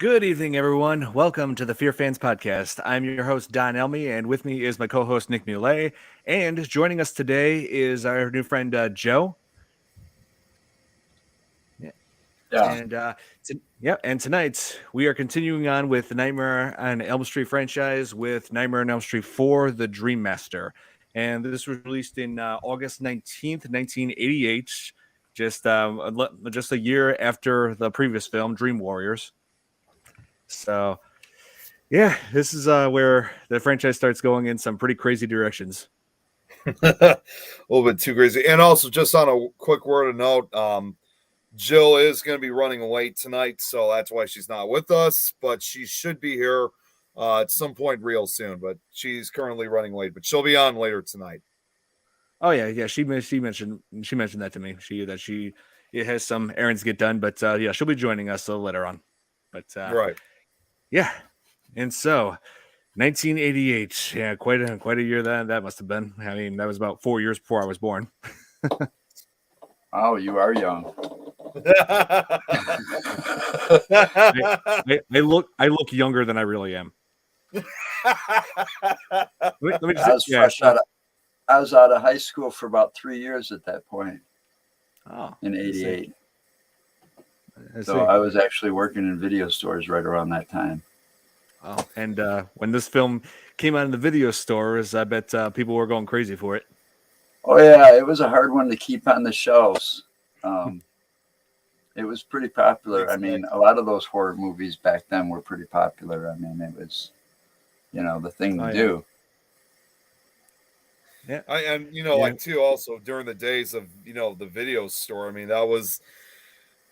Good evening, everyone. Welcome to the FearFans podcast. I'm your host, Don Elmy, and with me is my co-host, Nick Muley. And joining us today is our new friend, Joe. Yeah. Yeah. And tonight we are continuing on with the Nightmare on Elm Street franchise with Nightmare on Elm Street 4, The Dream Master. And this was released in August 19th, 1988, just a year after the previous film, Dream Warriors. So, yeah, this is where the franchise starts going in some pretty crazy directions. A little bit too crazy. And also, just on a quick word of note, Jill is going to be running late tonight, so that's why she's not with us. But she should be here at some point real soon. But she's currently running late, but she'll be on later tonight. Oh yeah. She mentioned that to me. She has some errands to get done, but yeah, she'll be joining us later on. But Right. Yeah, and so 1988, yeah, quite a year that must have been. I mean, that was about 4 years before I was born. Oh, you are young. I look younger than I really am. Let me just, I was out of high school for about 3 years at that point. Oh, in '88. So I was actually working in video stores right around that time. Oh, and when this film came out in the video stores, I bet people were going crazy for it. Oh yeah, it was a hard one to keep on the shelves. It was pretty popular. I mean, a lot of those horror movies back then were pretty popular. I mean, it was, the thing to do. Yeah. Like too, also during the days of, the video store, I mean, that was,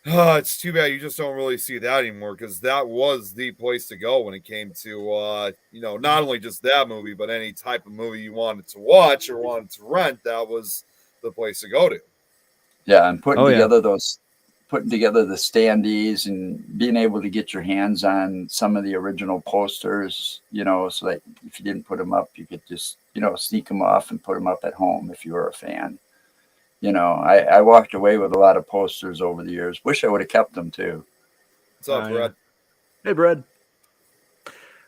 it's too bad you just don't really see that anymore, because that was the place to go when it came to, not only just that movie, but any type of movie you wanted to watch or wanted to rent, that was the place to go to. Yeah, and putting together the standees and being able to get your hands on some of the original posters, so that if you didn't put them up, you could just, sneak them off and put them up at home if you were a fan. I walked away with a lot of posters over the years. Wish I would have kept them too. What's up, Brad? Hey, Brad.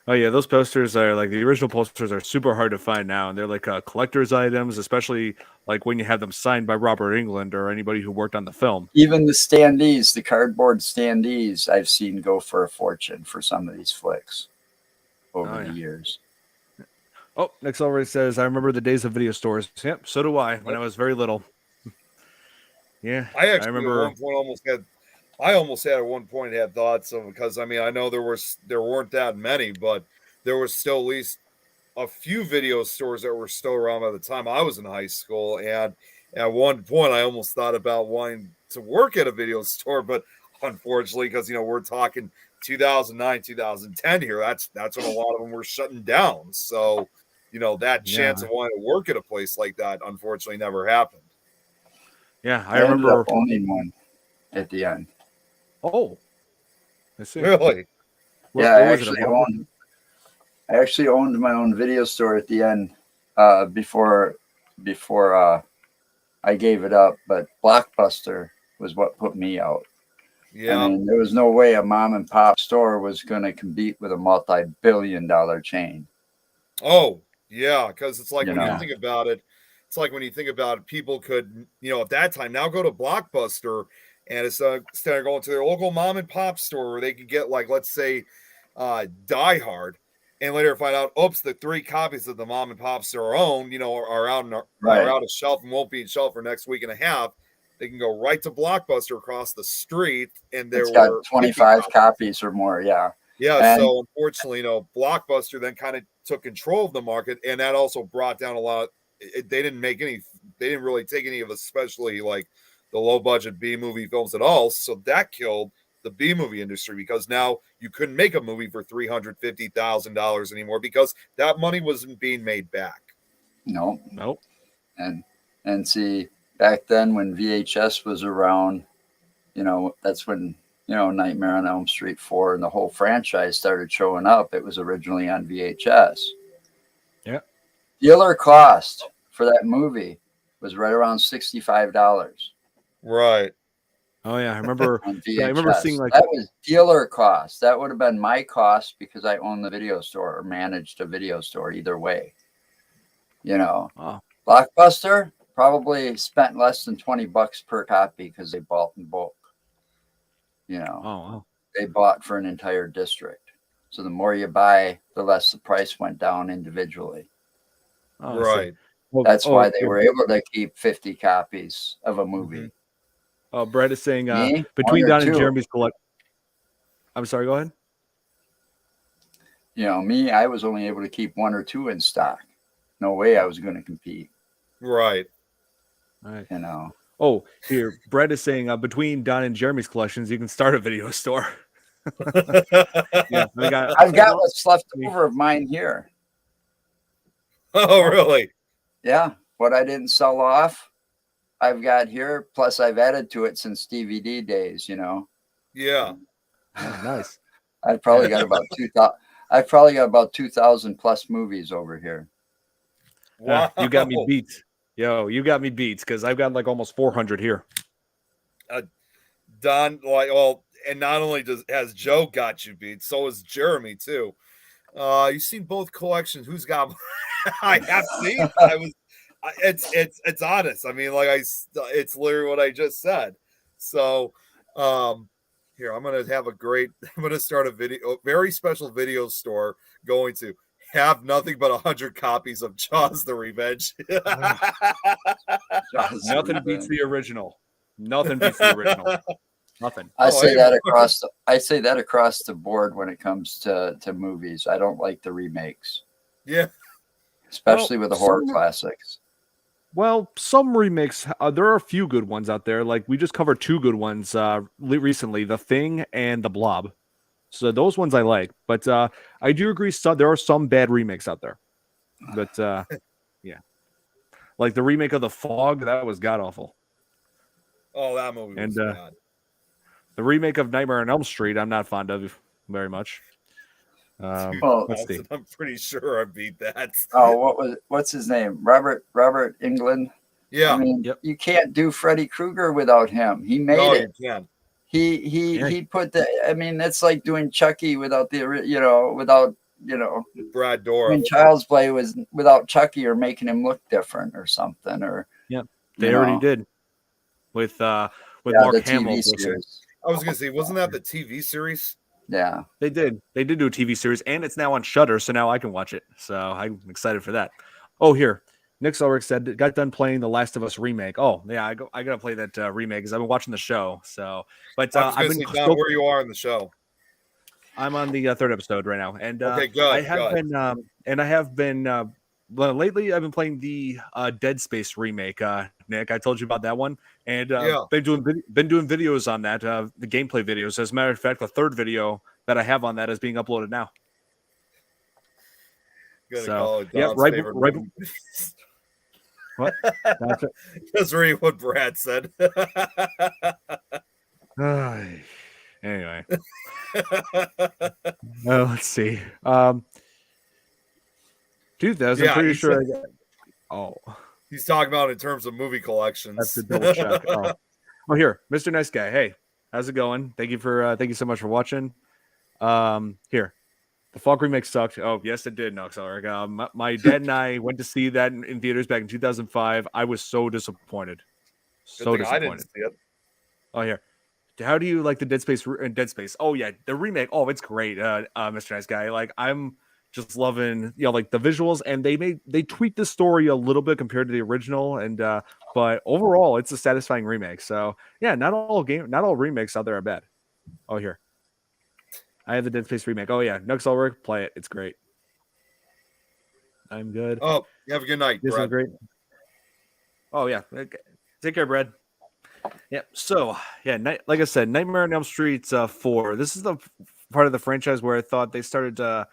Oh yeah, those posters are like the original posters are super hard to find now, and they're like collector's items, especially like when you have them signed by Robert Englund or anybody who worked on the film. Even the standees, the cardboard standees, I've seen go for a fortune for some of these flicks over the years. Oh, Nick already says, I remember the days of video stores. Yep, so do I, when I was very little. Yeah, I remember. At one point almost had at one point had thoughts of, because I mean, I know there weren't that many, but there was still at least a few video stores that were still around by the time I was in high school. And at one point I almost thought about wanting to work at a video store, but unfortunately, because, we're talking 2009, 2010 here, that's when a lot of them were shutting down. So, that chance of wanting to work at a place like that, unfortunately, never happened. Yeah, I remember owning one at the end. Oh, I see. Really? I actually owned my own video store at the end before I gave it up. But Blockbuster was what put me out. Yeah, I mean, there was no way a mom and pop store was going to compete with a multi-billion-dollar chain. Oh, yeah, because it's like when you think about it, people could, at that time, now go to Blockbuster, and instead of going to their local mom and pop store where they could get, like, let's say, Die Hard, and later find out, oops, the 3 copies of the mom and pop store own, are out of shelf and won't be in shelf for next week and a half. They can go right to Blockbuster across the street, and there were 25 copies or more. Yeah. Yeah. So unfortunately, Blockbuster then kind of took control of the market, and that also brought down a lot. They didn't really take any of, especially like the low budget B movie films at all. So that killed the B movie industry, because now you couldn't make a movie for $350,000 anymore, because that money wasn't being made back. Nope. And see, back then when VHS was around, that's when, Nightmare on Elm Street 4 and the whole franchise started showing up. It was originally on VHS. Yeah. Dealer cost for that movie was right around $65. Right. Oh yeah, I remember. on VHS. Yeah, I remember seeing like that was dealer cost. That would have been my cost because I own the video store or managed a video store. Either way, oh, Blockbuster probably spent less than $20 per copy because they bought in bulk. wow. They bought for an entire district. So the more you buy, the less the price went down individually. Oh, Right. Well, That's why they were able to keep 50 copies of a movie. Mhm. Oh, Brett is saying Me? between One or Don and two. Jeremy's collect. I'm sorry. Go ahead. Me, I was only able to keep one or two in stock. No way I was going to compete. Right. All right. Oh, here, Brett is saying between Don and Jeremy's collections, you can start a video store. Yeah, I've got what's left over of mine here. Oh, really? Yeah, what I didn't sell off, I've got here. Plus, I've added to it since DVD days. Yeah. Oh, nice. I've probably got about 2,000. I've probably got about 2,000 plus movies over here. Wow. You got me beat. Yo, you got me beat because I've got like almost 400 here. Don, and not only has Joe got you beat, so has Jeremy too. You've seen both collections. Who's got more? I have seen. It's honest. I mean, it's literally what I just said. So, here I'm gonna start a very special video store going to have nothing but 100 copies of Jaws: The Revenge. Nothing beats the original. Nothing beats the original. Nothing. I say that across the board when it comes to movies. I don't like the remakes. Yeah. Especially with the horror classics. Well, some remakes, there are a few good ones out there. Like we just covered two good ones recently, The Thing and The Blob. So those ones I like. But I do agree there are some bad remakes out there. But yeah. Like the remake of The Fog, that was god-awful. Oh, that movie was bad. The remake of Nightmare on Elm Street, I'm not fond of very much. Let's see. I'm pretty sure I beat that. Oh, what's his name? Robert Englund. Yeah. I mean, you can't do Freddy Krueger without him. He made it. You can. He put the. I mean, it's like doing Chucky without without Brad Dourif. When Child's Play was without Chucky or making him look different or something or. Yeah, they already did with Mark Hamill. I was gonna say, wasn't that the TV series? Yeah, they did. They did do a TV series, and it's now on Shudder, so now I can watch it. So I'm excited for that. Oh, here, Nick Ulrich said got done playing the Last of Us remake. Oh, yeah, I gotta play that remake because I've been watching the show. So, but I've been Don, where you are in the show. I'm on the third episode right now, and okay, good. I have been. Well, lately I've been playing the Dead Space remake. Nick, I told you about that one, and been doing videos on that. The gameplay videos. As a matter of fact, the third video that I have on that is being uploaded now. Right. What? Just read what Brad said. Anyway, let's see. 2000. I'm pretty sure. He's talking about in terms of movie collections. That's a double check. Oh, here, Mr. Nice Guy. Hey, how's it going? Thank you so much for watching. Here, the Fog remake sucked. Oh, yes, it did. No, sorry. My dad and I went to see that in theaters back in 2005. I was so disappointed. So disappointed. I didn't see it. Oh, here. How do you like the Dead Space? Oh yeah, the remake. Oh, it's great, Mr. Nice Guy. Like I'm just loving, like the visuals, and they tweaked the story a little bit compared to the original, and but overall, it's a satisfying remake. So yeah, not all remakes out there are bad. Oh, here, I have the Dead Space remake. Oh yeah, Nux Ulrich, play it. It's great. I'm good. Oh, you have a good night. This is great. Oh yeah, take care, Brad. Yeah. So yeah, like I said, Nightmare on Elm Street 4. This is the part of the franchise where I thought they started to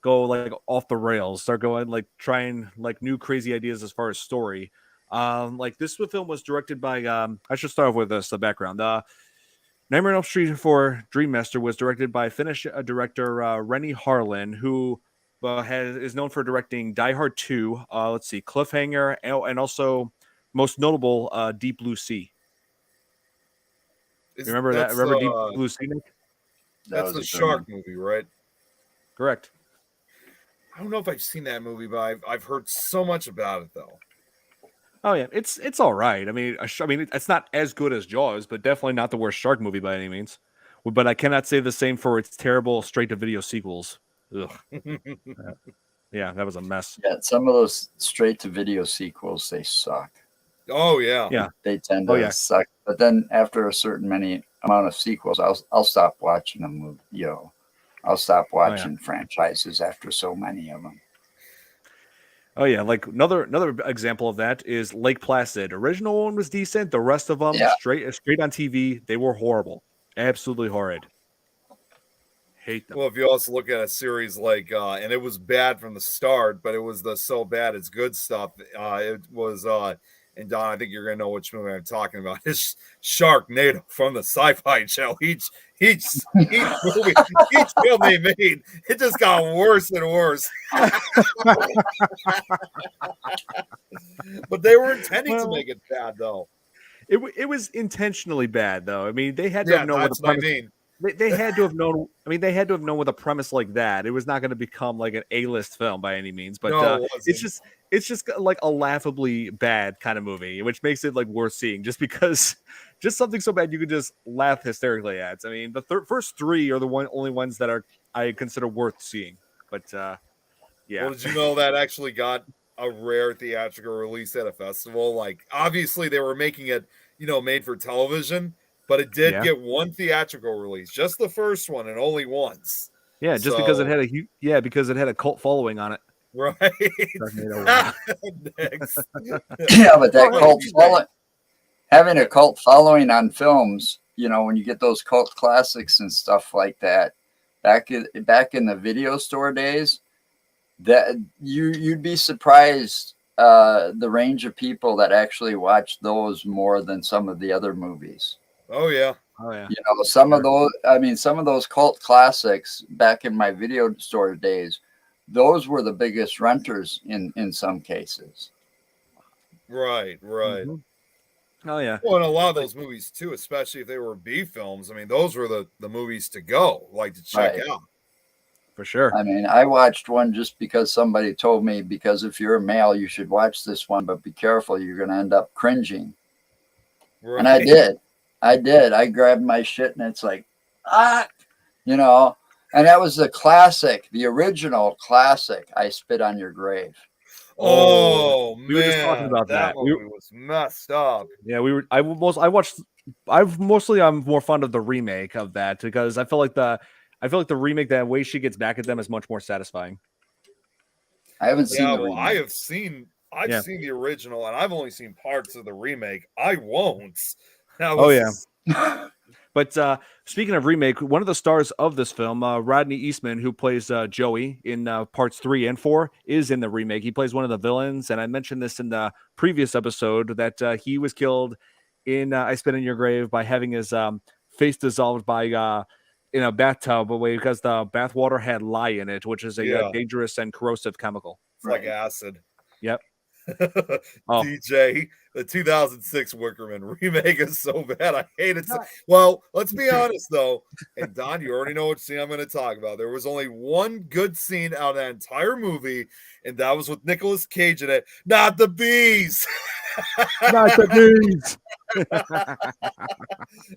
go like off the rails, start going like trying like new crazy ideas as far as story. Like this film was directed by I should start off with this, the background. Nightmare on Elm Street 4 Dream Master was directed by Finnish director Rennie Harlin, who is known for directing Die Hard 2, let's see, Cliffhanger, and also most notable Deep Blue Sea. Remember that? Remember Deep Blue Sea, Nick? That's the shark movie, right? Correct. I don't know if I've seen that movie, but I've heard so much about it though. Oh yeah, it's all right. I mean, it's not as good as Jaws, but definitely not the worst shark movie by any means. But I cannot say the same for its terrible straight-to-video sequels. Ugh. Yeah, that was a mess. Yeah, some of those straight-to-video sequels, they suck. Oh yeah, yeah, they tend to suck. But then after a certain amount of sequels, I'll stop watching them. You know, I'll stop watching franchises after so many of them. Oh yeah, like another example of that is Lake Placid. Original one was decent. The rest of them, straight on TV, they were horrible, absolutely horrid. Hate them. Well, if you also look at a series like, and it was bad from the start, but it was the so bad it's good stuff. It was, and Don, I think you're gonna know which movie I'm talking about. It's Sharknado from the Sci-Fi Channel. Each movie, each film they made, it just got worse and worse. But they were intending to make it bad, though. It was intentionally bad, though. I mean, they had to know what the premise. They had to have known. I mean, they had to have known with a premise like that, it was not going to become like an A-list film by any means. But no, it's just like a laughably bad kind of movie, which makes it like worth seeing. Just because, just something so bad you could just laugh hysterically at. I mean, the first three are the only ones that I consider worth seeing. But yeah. Well, did you know that actually got a rare theatrical release at a festival? Like, obviously, they were making it, made for television. But it did get one theatrical release, just the first one, and only once. Yeah, just because it had a cult following on it. Right. Yeah, but that cult following, having a cult following on films, when you get those cult classics and stuff like that, back in the video store days, that you'd be surprised the range of people that actually watch those more than some of the other movies. Oh yeah. Some of those cult classics back in my video store days, those were the biggest renters in some cases. Right. Mm-hmm. Oh yeah. Well, and a lot of those movies too, especially if they were B films. I mean, those were the movies to go, like to check out. For sure. I mean, I watched one just because somebody told me, because if you're a male, you should watch this one, but be careful, you're going to end up cringing. Right. And I did. I grabbed my shit and it's like, and that was the classic, the original classic, I Spit on Your Grave. Oh, man. We were just talking about that. Movie was messed up. Yeah, I'm more fond of the remake of that because I feel like the remake, that way she gets back at them, is much more satisfying. I haven't seen the remake. I've seen the original and I've only seen parts of the remake. I won't. But speaking of remake, one of the stars of this film, Rodney Eastman, who plays Joey in parts 3 and 4, is in the remake. He plays one of the villains, and I mentioned this in the previous episode that he was killed in I Spit in Your Grave by having his face dissolved by in a bathtub because the bathwater had lye in it, which is a dangerous and corrosive chemical. It's like acid. Yep. DJ, the 2006 Wickerman remake is so bad. I hate it. Well, let's be honest though, and Don, you already know which scene I'm going to talk about. There was only one good scene out of that entire movie, and that was with Nicolas Cage in it. Not the bees. Not the bees.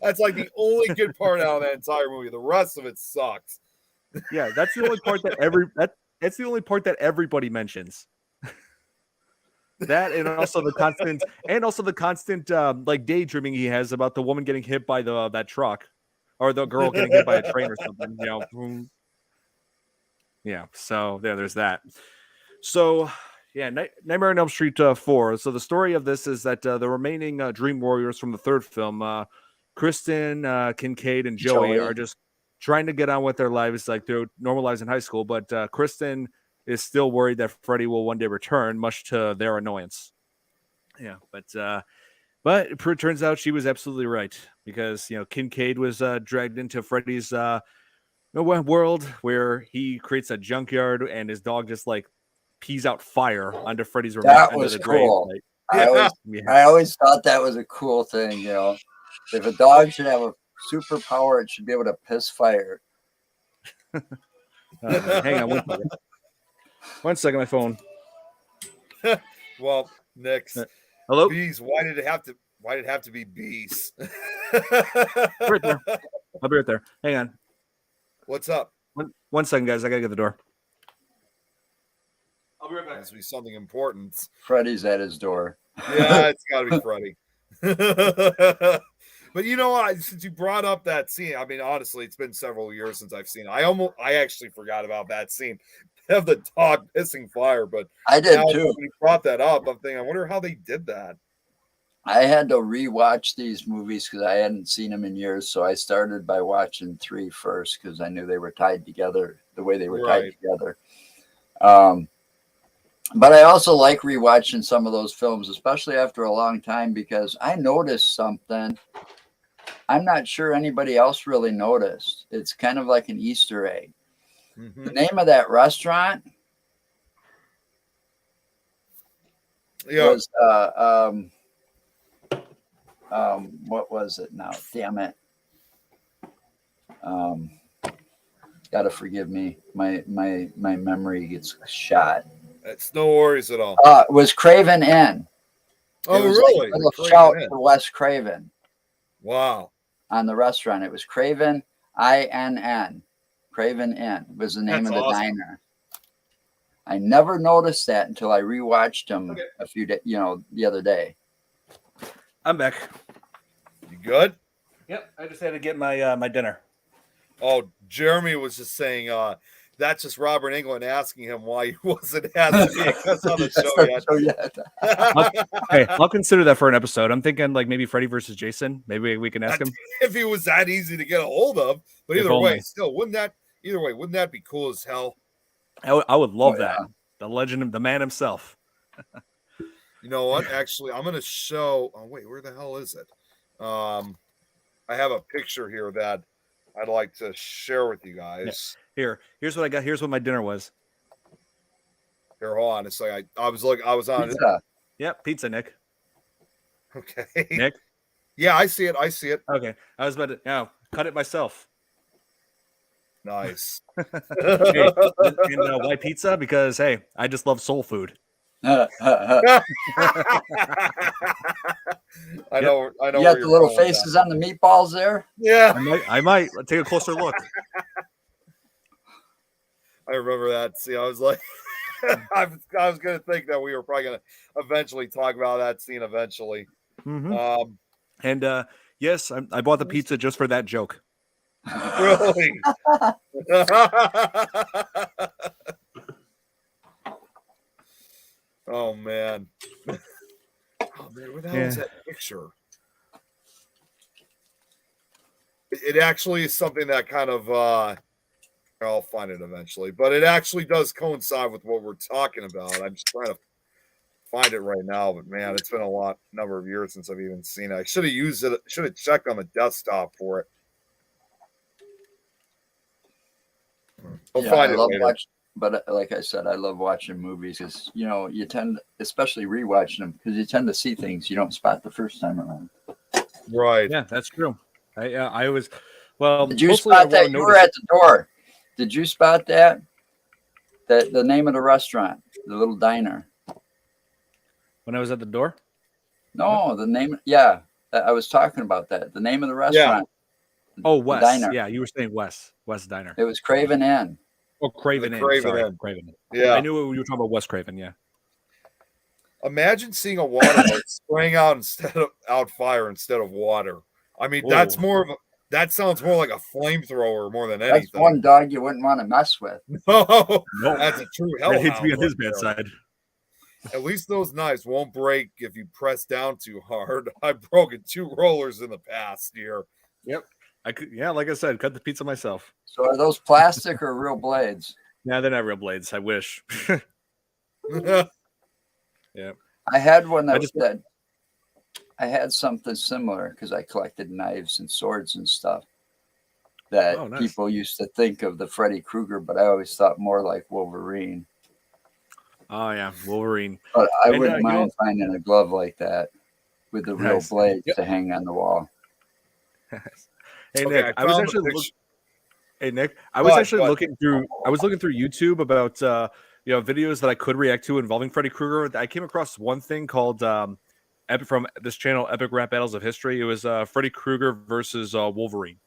That's like the only good part out of that entire movie. The rest of it sucks. Yeah, that's the only part that's the only part that everybody mentions. That and also the constant like daydreaming he has about the woman getting hit by that truck, or the girl getting hit by a train or something. Yeah. So there's that. So yeah, Nightmare on Elm Street 4. So the story of this is that the remaining Dream Warriors from the third film, Kristen, Kincaid, and Joey are just trying to get on with their lives like they're normal lives in high school, but Kristen is still worried that Freddy will one day return, much to their annoyance. Yeah, but it turns out she was absolutely right, because Kincaid was dragged into Freddy's world where he creates a junkyard and his dog just like pees out fire onto Freddy's remains. That was cool. I always thought that was a cool thing. If a dog should have superpower. It should be able to piss fire. Hang on 1 second. 1 second, my phone. Well, next. Hello? Bees. Why did it have to be bees? Right there. I'll be right there. Hang on. What's up? 1 second, guys. I gotta get the door. I'll be right back. Must be something important. Freddy's at his door. Yeah, it's got to be Freddy. But you know what? Since you brought up that scene, I mean, honestly, it's been several years since I've seen it. I actually forgot about that scene of the dog pissing fire. But I did now, too. when you brought that up, I'm thinking, I wonder how they did that. I had to rewatch these movies because I hadn't seen them in years. So I started by watching 3 first because I knew they were tied together the way they were tied together. But I also like rewatching some of those films, especially after a long time, because I noticed something I'm not sure anybody else really noticed. It's kind of like an Easter egg. Mm-hmm. The name of that restaurant was what was it now? Damn it. Gotta forgive me. My memory gets shot. It's no worries at all. It was Craven Inn. Oh, it was really? Like a little shout for Wes Craven. Wow. On the restaurant. It was Craven, INN. Craven Inn was the name of the diner. I never noticed that until I rewatched them a few days, the other day. I'm back. You good? Yep. I just had to get my my dinner. Oh, Jeremy was just saying that's just Robert Englund asking him why he wasn't at the show yet. Hey, I'll consider that for an episode. I'm thinking like maybe Freddy versus Jason. Maybe we can ask him if he was that easy to get a hold of. But either way, wouldn't that be cool as hell? I would love that. The legend, the man himself. You know what? Actually, I'm going to show. Oh wait, where the hell is it? I have a picture here that I'd like to share with you guys. Yeah. Here's what I got. Here's what my dinner was. Here, hold on. It's like I was on pizza. Yep, pizza, Nick. Okay. Nick? Yeah, I see it. Okay. I was about to cut it myself. Nice. Hey, and why pizza? Because hey, I just love soul food. I know. You got the little faces on the meatballs there? Yeah. I might. Let's take a closer look. I remember that. See, I was like, I was going to think that we were probably going to eventually talk about that scene eventually. Mm-hmm. And yes, I bought the pizza just for that joke. Really? Oh man. Where the hell is that picture? It actually is something that kind of I'll find it eventually, but it actually does coincide with what we're talking about. I'm just trying to find it right now, but man, it's been a number of years since I've even seen it. I should have used it. Should have checked on the desktop for it. I'll find it later. But like I said, I love watching movies because you tend, especially rewatching them, because you tend to see things you don't spot the first time around. Right. Yeah, that's true. I was well. Did you spot that? You were at the door. Did you spot that? The name of the restaurant, the little diner. When I was at the door? No, the name. Yeah, I was talking about that. The name of the restaurant. Yeah. Oh, Wes. Diner. Yeah, you were saying Wes Diner. It was Craven Inn. Oh, Craven Inn. Sorry, Craven Inn. Yeah, I knew you were talking about Wes Craven. Yeah. Imagine seeing a water spraying out fire instead of water. I mean, that's more of a. That sounds more like a flamethrower more than anything. That's one dog you wouldn't want to mess with. No, that's a true hellhound. I hate to be on his bad side. At least those knives won't break if you press down too hard. I've broken 2 rollers in the past year. Yep. Like I said, cut the pizza myself. So are those plastic or real blades? Yeah, they're not real blades. I wish. Yeah. I had one that I had something similar because I collected knives and swords and stuff that people used to think of the Freddy Krueger, but I always thought more like Wolverine. Oh yeah, Wolverine. But I wouldn't mind finding a glove like that with the real blades to hang on the wall. Hey Okay, Nick, I found the picture. Hey Nick, I was actually looking through YouTube about videos that I could react to involving Freddy Krueger. I came across one thing called Epic from this channel, Epic Rap Battles of History. It was Freddy Krueger versus Wolverine.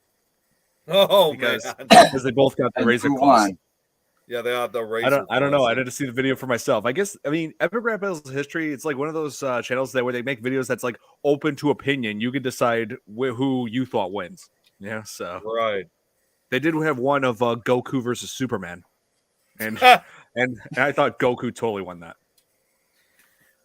Oh because man, they both got the And razor who claws. won? Yeah, they have the razor. I don't know. I didn't see the video for myself. I mean, Epic Rap Battles of History. It's like one of those channels where they make videos that's like open to opinion. You can decide who you thought wins. Yeah, so right. They did have one of Goku versus Superman, and and I thought Goku totally won that.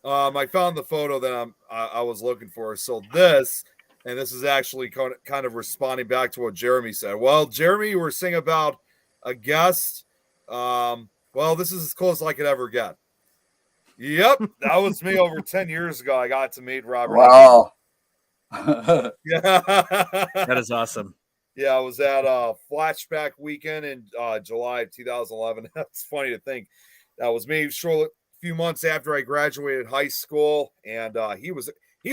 I found the photo that I was looking for. So this is actually kind of responding back to what Jeremy said. Well, Jeremy, you were saying about a guest. Well, this is as close as I could ever get. Yep, that was me over 10 years ago. I got to meet Robert. Wow. Yeah, that is awesome. Yeah, I was at a flashback weekend in July of 2011. That's funny to think. That was me. A few months after I graduated high school, and he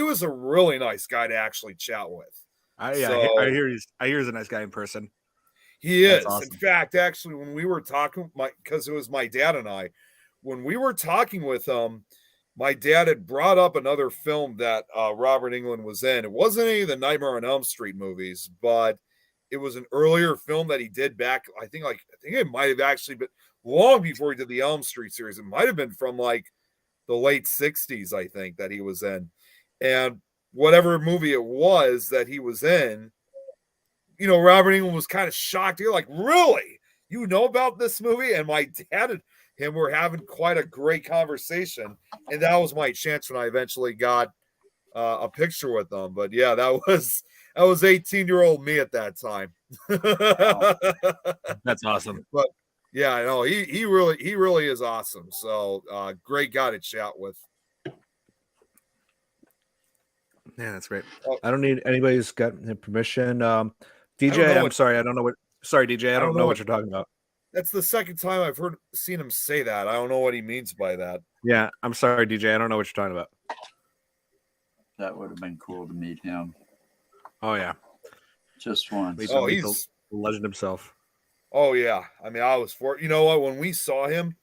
was a really nice guy to actually chat with. I hear he's a nice guy in person. He is. Awesome. In fact, actually, when we were talking, because it was my dad and I, when we were talking with him, my dad had brought up another film that Robert Englund was in. It wasn't any of the Nightmare on Elm Street movies, but it was an earlier film that he did back. I think it might have actually been long before he did the Elm Street series. It might have been from like the late 60s, I think, that he was in. And whatever movie it was that he was in, Robert Englund was kind of shocked. You're like, really? You know about this movie? And my dad and him were having quite a great conversation. And that was my chance when I eventually got a picture with them. But yeah, that was 18-year-old me at that time. That's awesome. But yeah, I know he really is awesome. So great guy to chat with. Yeah, that's great. I don't need anybody's got permission. DJ, I'm sorry, I don't know what. Sorry, DJ, I don't know what you're talking about. That's the second time I've seen him say that. I don't know what he means by that. Yeah, I'm sorry, DJ. I don't know what you're talking about. That would have been cool to meet him. Oh yeah, just once. Oh, he's the legend himself. Oh yeah, I mean, I was you know what? When we saw him,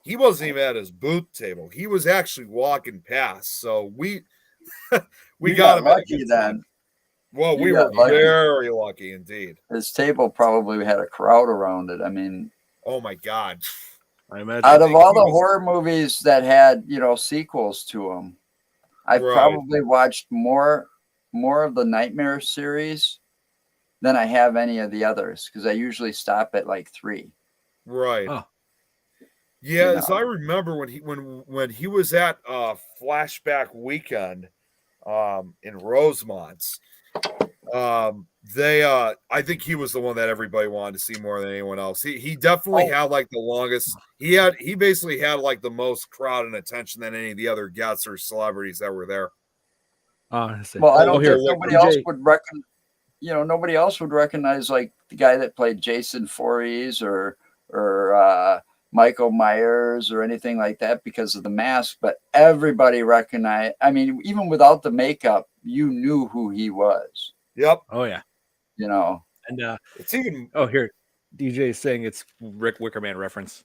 he wasn't even at his booth table. He was actually walking past. So we got him lucky then. Well, we were very lucky indeed. His table probably had a crowd around it. I mean, oh my God. I imagine. Out of all the horror movies that had, sequels to them, I probably watched more of the Nightmare series than I have any of the others, because I usually stop at like 3. Right. Oh. Yeah, as I remember when he was at Flashback Weekend in Rosemont, I think he was the one that everybody wanted to see more than anyone else. He definitely had like the longest. He basically had like the most crowd and attention than any of the other guests or celebrities that were there. I don't think nobody else would recognize. Nobody else would recognize like the guy that played Jason Voorhees or Michael Myers or anything like that because of the mask. But everybody recognized. I mean, even without the makeup, you knew who he was. Yep. Oh yeah. And it's even. Oh, here, DJ is saying it's Rick Wickerman reference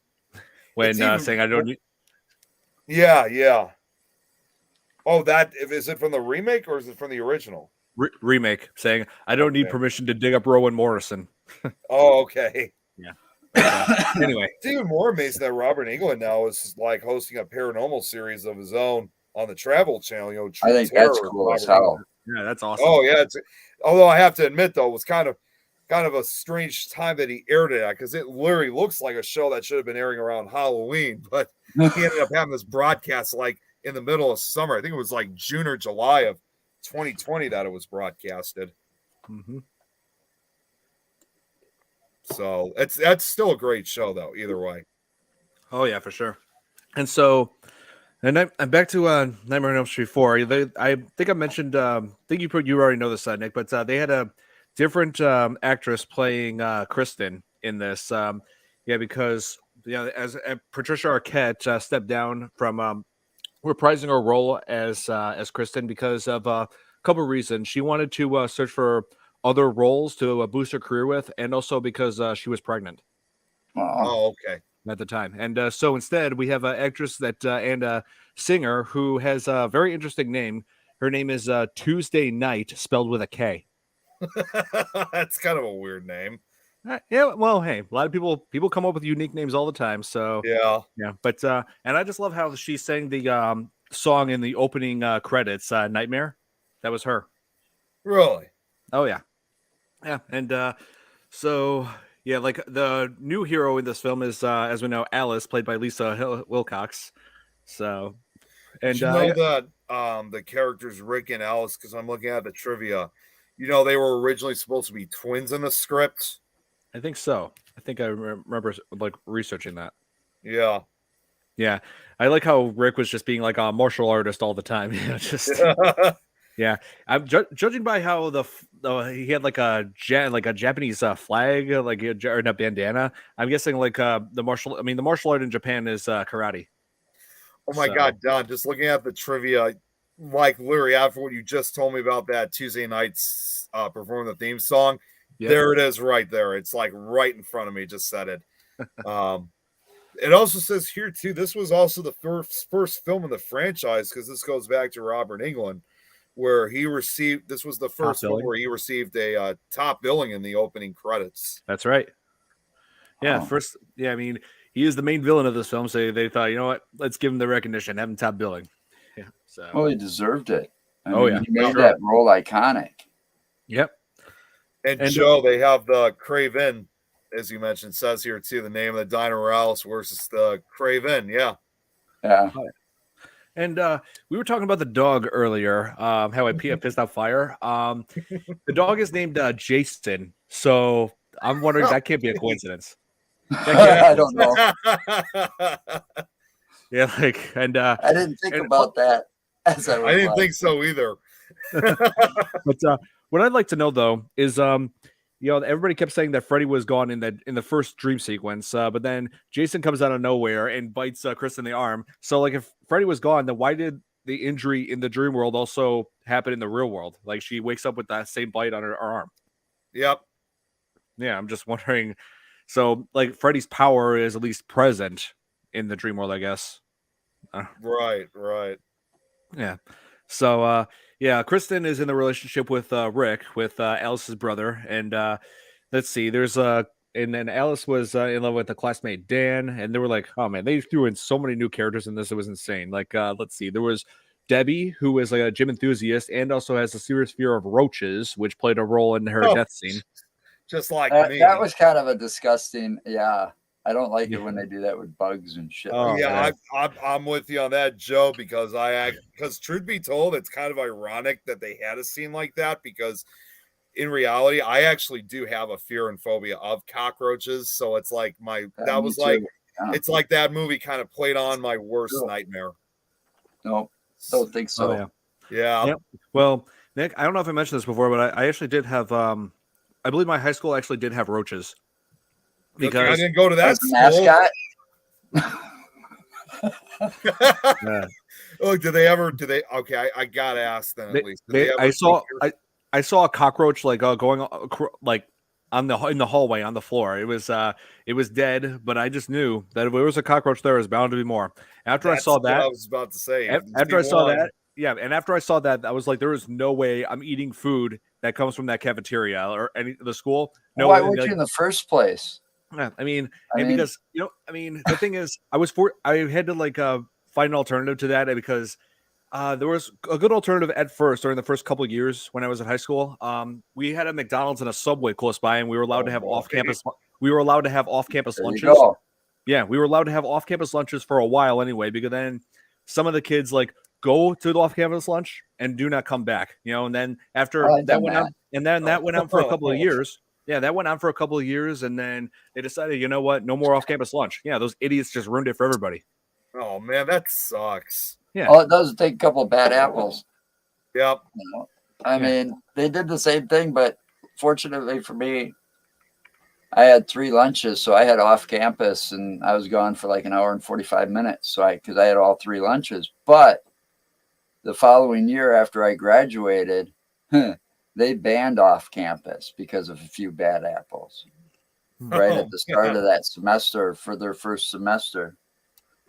when saying I don't need. Yeah. Oh, is it from the remake or is it from the original? Remake, saying I don't need permission to dig up Rowan Morrison. Oh, okay. Yeah. Anyway, it's even more amazing that Robert Englund now is like hosting a paranormal series of his own on the Travel Channel. I think that's cool as hell. Yeah, that's awesome. Oh yeah, although I have to admit though, it was kind of a strange time that he aired it at, because it literally looks like a show that should have been airing around Halloween, but he ended up having this broadcast like in the middle of summer. I think it was like June or July of 2020 that it was broadcasted. Mm-hmm. So that's still a great show though, either way. Oh yeah, for sure. And so, and I'm back to Nightmare on Elm Street 4. I think I mentioned. I think you already know this, Nick, but they had a different actress playing Kristen in this. Because as Patricia Arquette stepped down from reprising her role as Kristen because of a couple of reasons. She wanted to search for other roles to boost her career with, and also because she was pregnant. Oh, okay. At the time. And so instead, we have an actress that and a singer who has a very interesting name. Her name is Tuesday Night, spelled with a K. That's kind of a weird name. Yeah, well, hey, a lot of people come up with unique names all the time. So yeah. But and I just love how she sang the song in the opening credits, "Nightmare." That was her. Really? Oh yeah, yeah, and so yeah, like the new hero in this film is, as we know, Alice, played by Lisa Wilcox. So, and Did you know that the characters Rick and Alice, because I'm looking at the trivia, they were originally supposed to be twins in the script. I think so. I think I remember like researching that. Yeah. Yeah, I like how Rick was just being like a martial artist all the time. Just yeah. I'm judging by how he had like a Japanese flag, like or a bandana. I'm guessing like the martial art in Japan is karate. Oh my God, Don! Just looking at the trivia, like literally after what you just told me about that Tuesday Nights performing the theme song, there it is, right there. It's like right in front of me. Just said it. It also says here too. This was also the first film in the franchise, because this goes back to Robert Englund, where he received. This was the first film where he received a top billing in the opening credits. That's right. Yeah, first. Yeah, I mean, he is the main villain of this film, so they thought, you know what, let's give him the recognition, have him top billing. Yeah. So. Well, he deserved it. I mean, he made that role iconic. Yep. And Joe, they have the Craven, as you mentioned, says here too, the name of the diner Alice versus the Craven. Yeah. Yeah. And we were talking about the dog earlier, how I pissed out fire. The dog is named Jason, so I'm wondering, that can't be a coincidence. I don't know. Yeah, like, and I didn't think about that. I didn't think so either. But what I'd like to know though is, everybody kept saying that Freddy was gone in the first dream sequence, but then Jason comes out of nowhere and bites Chris in the arm. So, like, if Freddy was gone, then why did the injury in the dream world also happen in the real world? Like, she wakes up with that same bite on her arm. Yep. Yeah, I'm just wondering. So, like, Freddy's power is at least present in the dream world, I guess. Right. Yeah. So, Kristen is in the relationship with Rick, with Alice's brother, and let's see. There's and then Alice was in love with the classmate Dan, and they were like, oh man, they threw in so many new characters in this. It was insane. Like, let's see. There was Debbie, who is like a gym enthusiast and also has a serious fear of roaches, which played a role in her death scene. Just like me. That was kind of a disgusting. Yeah, I don't like it when they do that with bugs and shit. I'm with you on that, Joe, because truth be told, it's kind of ironic that they had a scene like that, because in reality, I actually do have a fear and phobia of cockroaches. So it's like it's like that movie kind of played on my worst nightmare. No, don't think so. Oh, yeah. Yep. Well, Nick, I don't know if I mentioned this before, but I actually did have, I believe my high school actually did have roaches. Because I didn't go to that mascot. Oh, okay, I gotta ask them at least. I saw a cockroach like going like in the hallway on the floor. It was dead, but I just knew that if there was a cockroach there, was bound to be more. After I saw that, I was about to say. After I saw that, and after I saw that, I was like, there is no way I'm eating food that comes from that cafeteria or the school. No, why would you in the first place? Yeah, because the thing is, I had to like find an alternative to that, because there was a good alternative at first during the first couple of years when I was in high school. We had a McDonald's and a Subway close by, and we were allowed to have off-campus. We were allowed to have off-campus lunches. Yeah, we were allowed to have off-campus lunches for a while anyway, because then some of the kids like go to the off-campus lunch and do not come back. And then after that went on, and then that went on for a couple of years. Yeah, that went on for a couple of years, and then they decided, you know what, no more off-campus lunch. Yeah, those idiots just ruined it for everybody. Oh man, that sucks. Yeah. All it does is take a couple of bad apples. Yep. I mean, they did the same thing, but fortunately for me, I had 3 lunches, so I had off campus, and I was gone for like an hour and 45 minutes. So because I had all 3 lunches, but the following year after I graduated, they banned off campus because of a few bad apples. Right at the start of that semester for their first semester.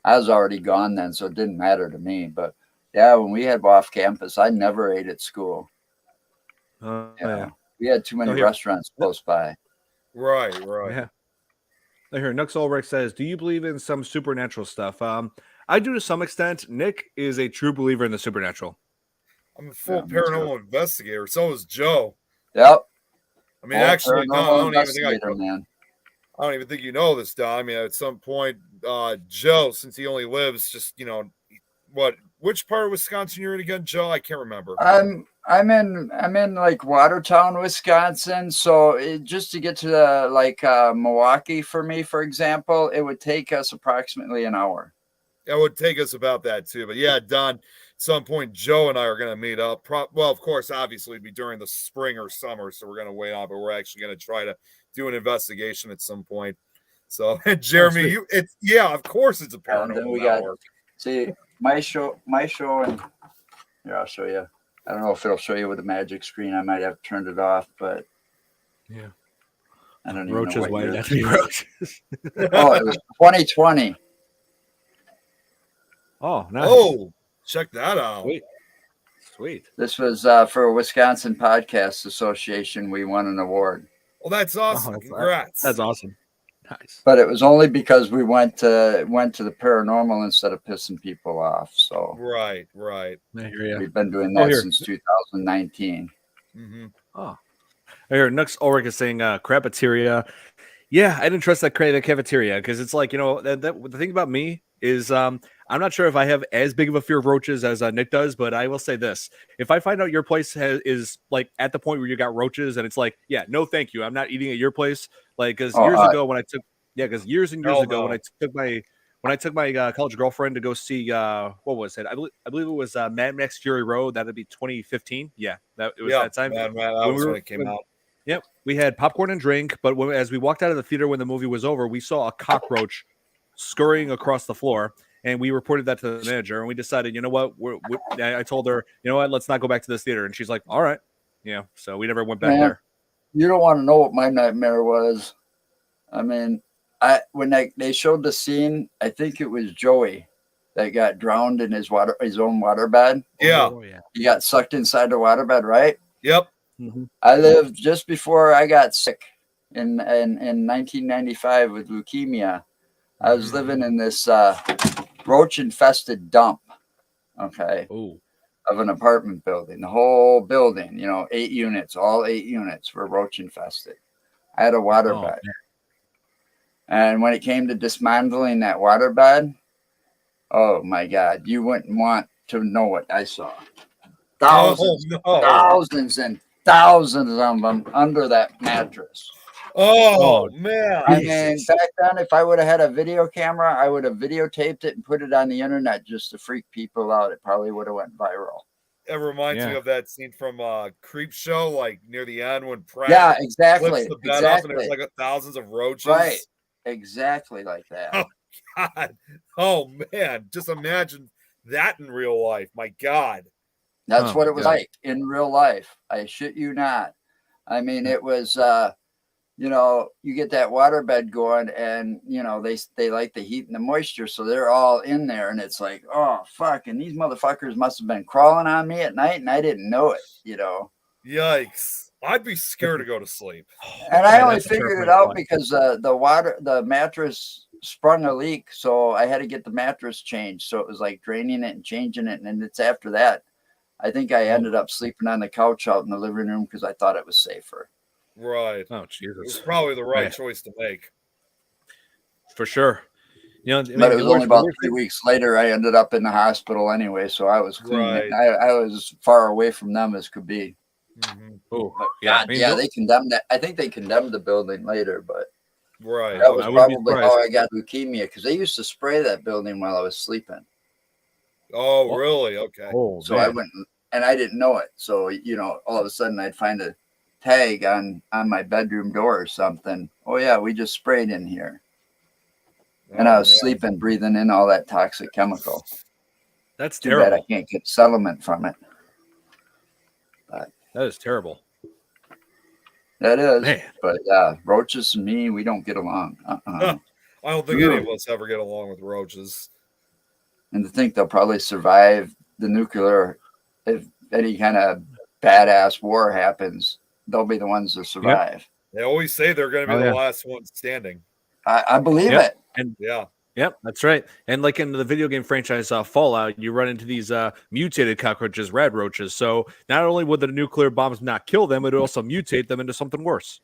I was already gone then, so it didn't matter to me. But yeah, when we had off campus, I never ate at school. Yeah. We had too many restaurants close by. Right. Yeah. Here, Nux Ulrich says, "Do you believe in some supernatural stuff?" I do to some extent. Nick is a true believer in the supernatural. I'm a full paranormal investigator. So is Joe. Yep. I mean, actually, Don, I don't even think man. I don't even think you know this, Don. I mean, at some point, Joe, since he only lives just, which part of Wisconsin you're in again, Joe? I can't remember. I'm in like Watertown, Wisconsin. So just to get to the Milwaukee for me, for example, it would take us approximately an hour. It would take us about that too. But yeah, Don, at some point, Joe and I are going to meet up. Well, of course, obviously it'd be during the spring or summer. So we're going to wait on, but we're actually going to try to do an investigation at some point. So Jeremy, of course it's a paranormal. Then we got, see, my show and here, I'll show you. I don't know if it'll show you with the magic screen. I might have turned it off, but yeah. I don't even roaches, know what why year did that be roaches? Oh, it was 2020. Oh, nice. Oh, check that out. Sweet. This was for Wisconsin Podcast Association. We won an award. Well, that's awesome. Congrats. That's awesome. Nice. But it was only because we went to the paranormal instead of pissing people off. So right. We've been doing that since 2019. Mm-hmm. Oh, here Nux Ulrich is saying crapateria. Yeah, I didn't trust that cafeteria because it's like, the thing about me is I'm not sure if I have as big of a fear of roaches as Nick does, but I will say this: if I find out your place is like at the point where you got roaches and it's like, yeah, no, thank you, I'm not eating at your place. Like, because years ago when I took my college girlfriend to go see what was it? I believe it was Mad Max Fury Road. That'd be 2015. Yeah, that time. That was when it came out. Yep, we had popcorn and drink, but as we walked out of the theater when the movie was over, we saw a cockroach scurrying across the floor, and we reported that to the manager, and we decided, you know what? I told her, you know what? Let's not go back to this theater, and she's like, all right, so we never went back there. You don't want to know what my nightmare was. I mean, when they showed the scene, I think it was Joey that got drowned in his own waterbed. Yeah. He got sucked inside the waterbed, right? Yep. Mm-hmm. I lived just before I got sick in 1995 with leukemia. I was living in this roach-infested dump, of an apartment building. The whole building, 8 units, all 8 units were roach-infested. I had a waterbed. And when it came to dismantling that waterbed, oh, my God, you wouldn't want to know what I saw. Thousands and thousands of them under that mattress. Oh, man. I mean, back then, if I would have had a video camera, I would have videotaped it and put it on the internet just to freak people out. It probably would have went viral. It reminds me of that scene from Creep Show, like near the end when Pratt exactly. flips the bed up and there's like thousands of roaches. Right. Exactly like that. Oh, God. Oh, man. Just imagine that in real life. My God. That's what it was like in real life. I shit you not. I mean, it was, you get that waterbed going and, they like the heat and the moisture. So they're all in there and it's like, oh, fuck. And these motherfuckers must have been crawling on me at night and I didn't know it, Yikes. I'd be scared to go to sleep. And I only figured it out because the mattress sprung a leak. So I had to get the mattress changed. So it was like draining it and changing it. And it's after that, I think I ended up sleeping on the couch out in the living room because I thought it was safer. Right. Oh, Jesus. It was probably the right choice to make. For sure. But it was only about 3 weeks later, I ended up in the hospital anyway. So I was clean. Right. I was as far away from them as could be. Mm-hmm. Oh, they condemned that. I think they condemned the building later, but that was probably how I got leukemia because they used to spray that building while I was sleeping. Oh, really? Okay. Oh, so I went and I didn't know it. So, all of a sudden I'd find a tag on my bedroom door or something. Oh, yeah, we just sprayed in here. And I was sleeping, breathing in all that toxic chemical. That's too terrible. bad I can't get settlement from it. But that is terrible. That is. Man. But roaches and me, we don't get along. I don't think any of us ever get along with roaches. And to think they'll probably survive the nuclear, if any kind of badass war happens, they'll be the ones that survive. Yep. They always say they're going to be the last one standing. I believe it. And yeah. Yep, that's right. And like in the video game franchise Fallout, you run into these mutated cockroaches, rad roaches. So not only would the nuclear bombs not kill them, it would also mutate them into something worse.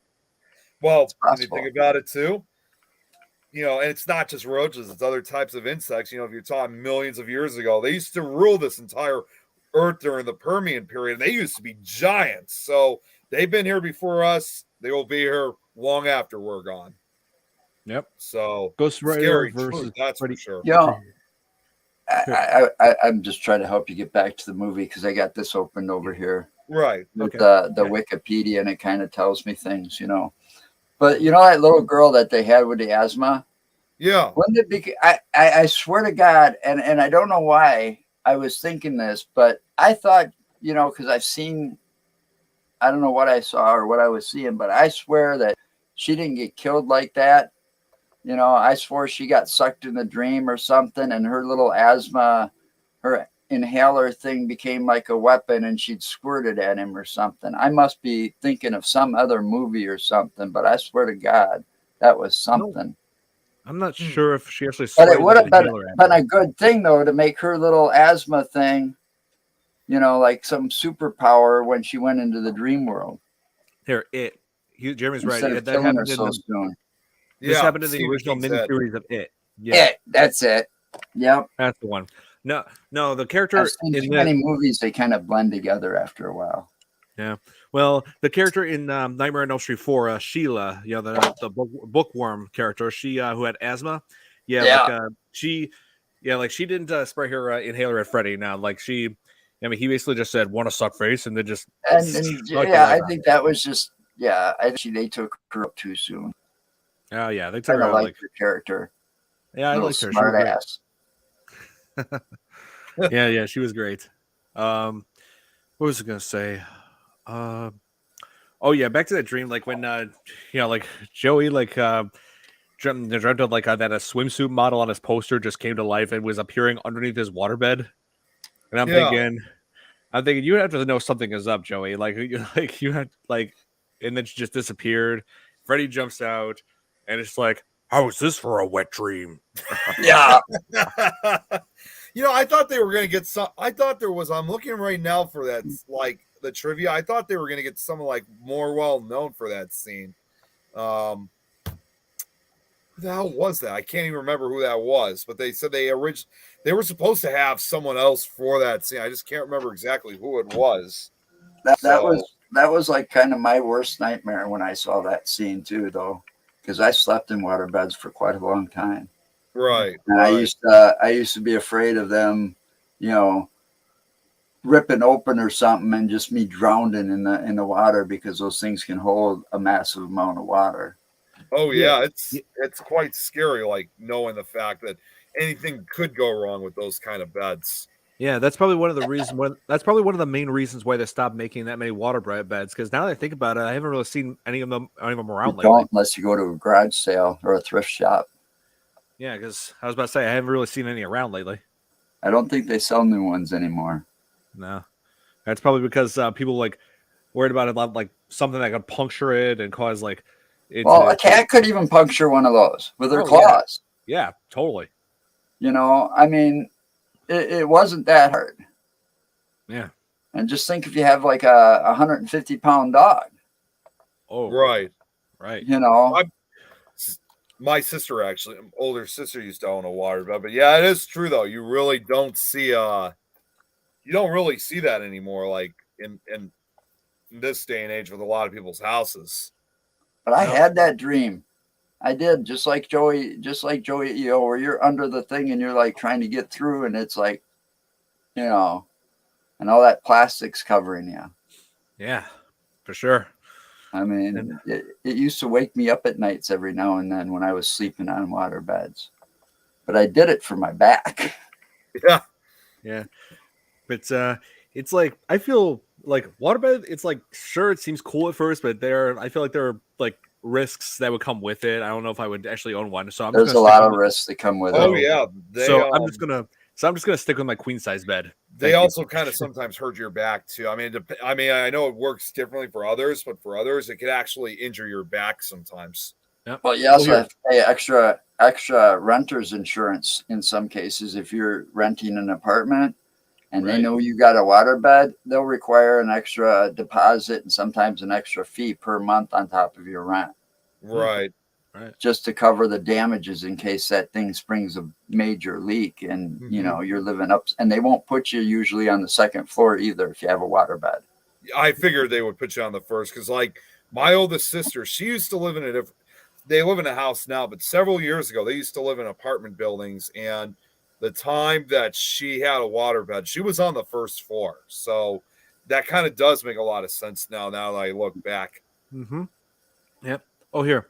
Well, when you think about it too, and it's not just roaches, it's other types of insects. If you're talking millions of years ago, they used to rule this entire Earth during the Permian period. And they used to be giants. So they've been here before us. They will be here long after we're gone. Yep. So Ghost Rider versus that's for sure. Yeah. I'm just trying to help you get back to the movie because I got this opened over here. Right. With the Wikipedia, and it kind of tells me things, But that little girl that they had with the asthma? Yeah. When did I swear to God, and I don't know why I was thinking this, but I thought, because I've seen, I don't know what I saw or what I was seeing, but I swear that she didn't get killed like that. I swore she got sucked in the dream or something, and her little asthma, her inhaler thing became like a weapon, and she'd squirt it at him or something. I must be thinking of some other movie or something, but I swear to God, that was something. I'm not sure if she actually. But it would have been a good thing though to make her little asthma thing, like some superpower when she went into the dream world. Here, Jeremy's right. That happened so soon. This happened in the original miniseries of It. Yeah, that's it. Yep, that's the one. No, the character I've seen too many movies, they kind of blend together after a while. Yeah, well, the character in Nightmare on Elm Street 4, Sheila, the bookworm character, she who had asthma, she didn't spray her inhaler at Freddy. Now, he basically just said, "Want to suck face," and then just I think that was just I think they took her up too soon. Oh yeah, they took her out her character. Yeah, I liked her. Smart ass. yeah, she was great. What was I gonna say? Oh yeah, back to that dream. Like when Joey dreamt of that a swimsuit model on his poster just came to life and was appearing underneath his waterbed. And I'm thinking you have to know something is up, Joey. You had and then she just disappeared. Freddy jumps out, and it's like, how is this for a wet dream? Yeah. I thought they were going to get some. I thought there was. I'm looking right now for that, the trivia. I thought they were going to get someone more well known for that scene. Who the hell was that? I can't even remember who that was. But they said they were supposed to have someone else for that scene. I just can't remember exactly who it was. That was like kind of my worst nightmare when I saw that scene too, though, because I slept in waterbeds for quite a long time. Right. And right. I used to be afraid of them, ripping open or something and just me drowning in the water because those things can hold a massive amount of water. Oh yeah, it's quite scary, knowing the fact that anything could go wrong with those kind of beds. Yeah, that's probably one of the reasons. That's probably one of the main reasons why they stopped making that many water beds. Because now that I think about it, I haven't really seen any of them around lately. Don't unless you go to a garage sale or a thrift shop. Yeah, because I was about to say I haven't really seen any around lately. I don't think they sell new ones anymore. No, that's probably because people worried about it, something that could puncture it and cause a cat could even puncture one of those with her claws. Yeah, totally. I mean, it wasn't that hard. Yeah. And just think if you have a 150-pound dog. Oh, right. My sister, actually, older sister, used to own a waterbed. But yeah, it is true though. You really don't see you don't really see that anymore, in this day and age with a lot of people's houses. But I had that dream. I did, just like Joey, where you're under the thing and you're trying to get through, and it's and all that plastic's covering you. Yeah, for sure. I mean, it used to wake me up at nights every now and then when I was sleeping on water beds. But I did it for my back. Yeah. Yeah. But it's I feel like waterbed, it's like sure it seems cool at first, but I feel like there are like risks that would come with it. I don't know if I would actually own one. So there's a lot of risks that come with it. Oh yeah. I'm just gonna stick with my queen size bed. They also kind of sometimes hurt your back too. I mean, I know it works differently for others, but for others, it could actually injure your back sometimes. Yep. Well, you also have to pay extra renter's insurance in some cases if you're renting an apartment and they know you got a waterbed. They'll require an extra deposit and sometimes an extra fee per month on top of your rent. Right. Just to cover the damages in case that thing springs a major leak and you know you're living up, and they won't put you usually on the second floor either if you have a waterbed. I figured they would put you on the first because like my oldest sister, she used to live in they live in a house now, but several years ago they used to live in apartment buildings, and the time that she had a waterbed, she was on the first floor. So that kind of does make a lot of sense now that I look back. Yep. Oh, here.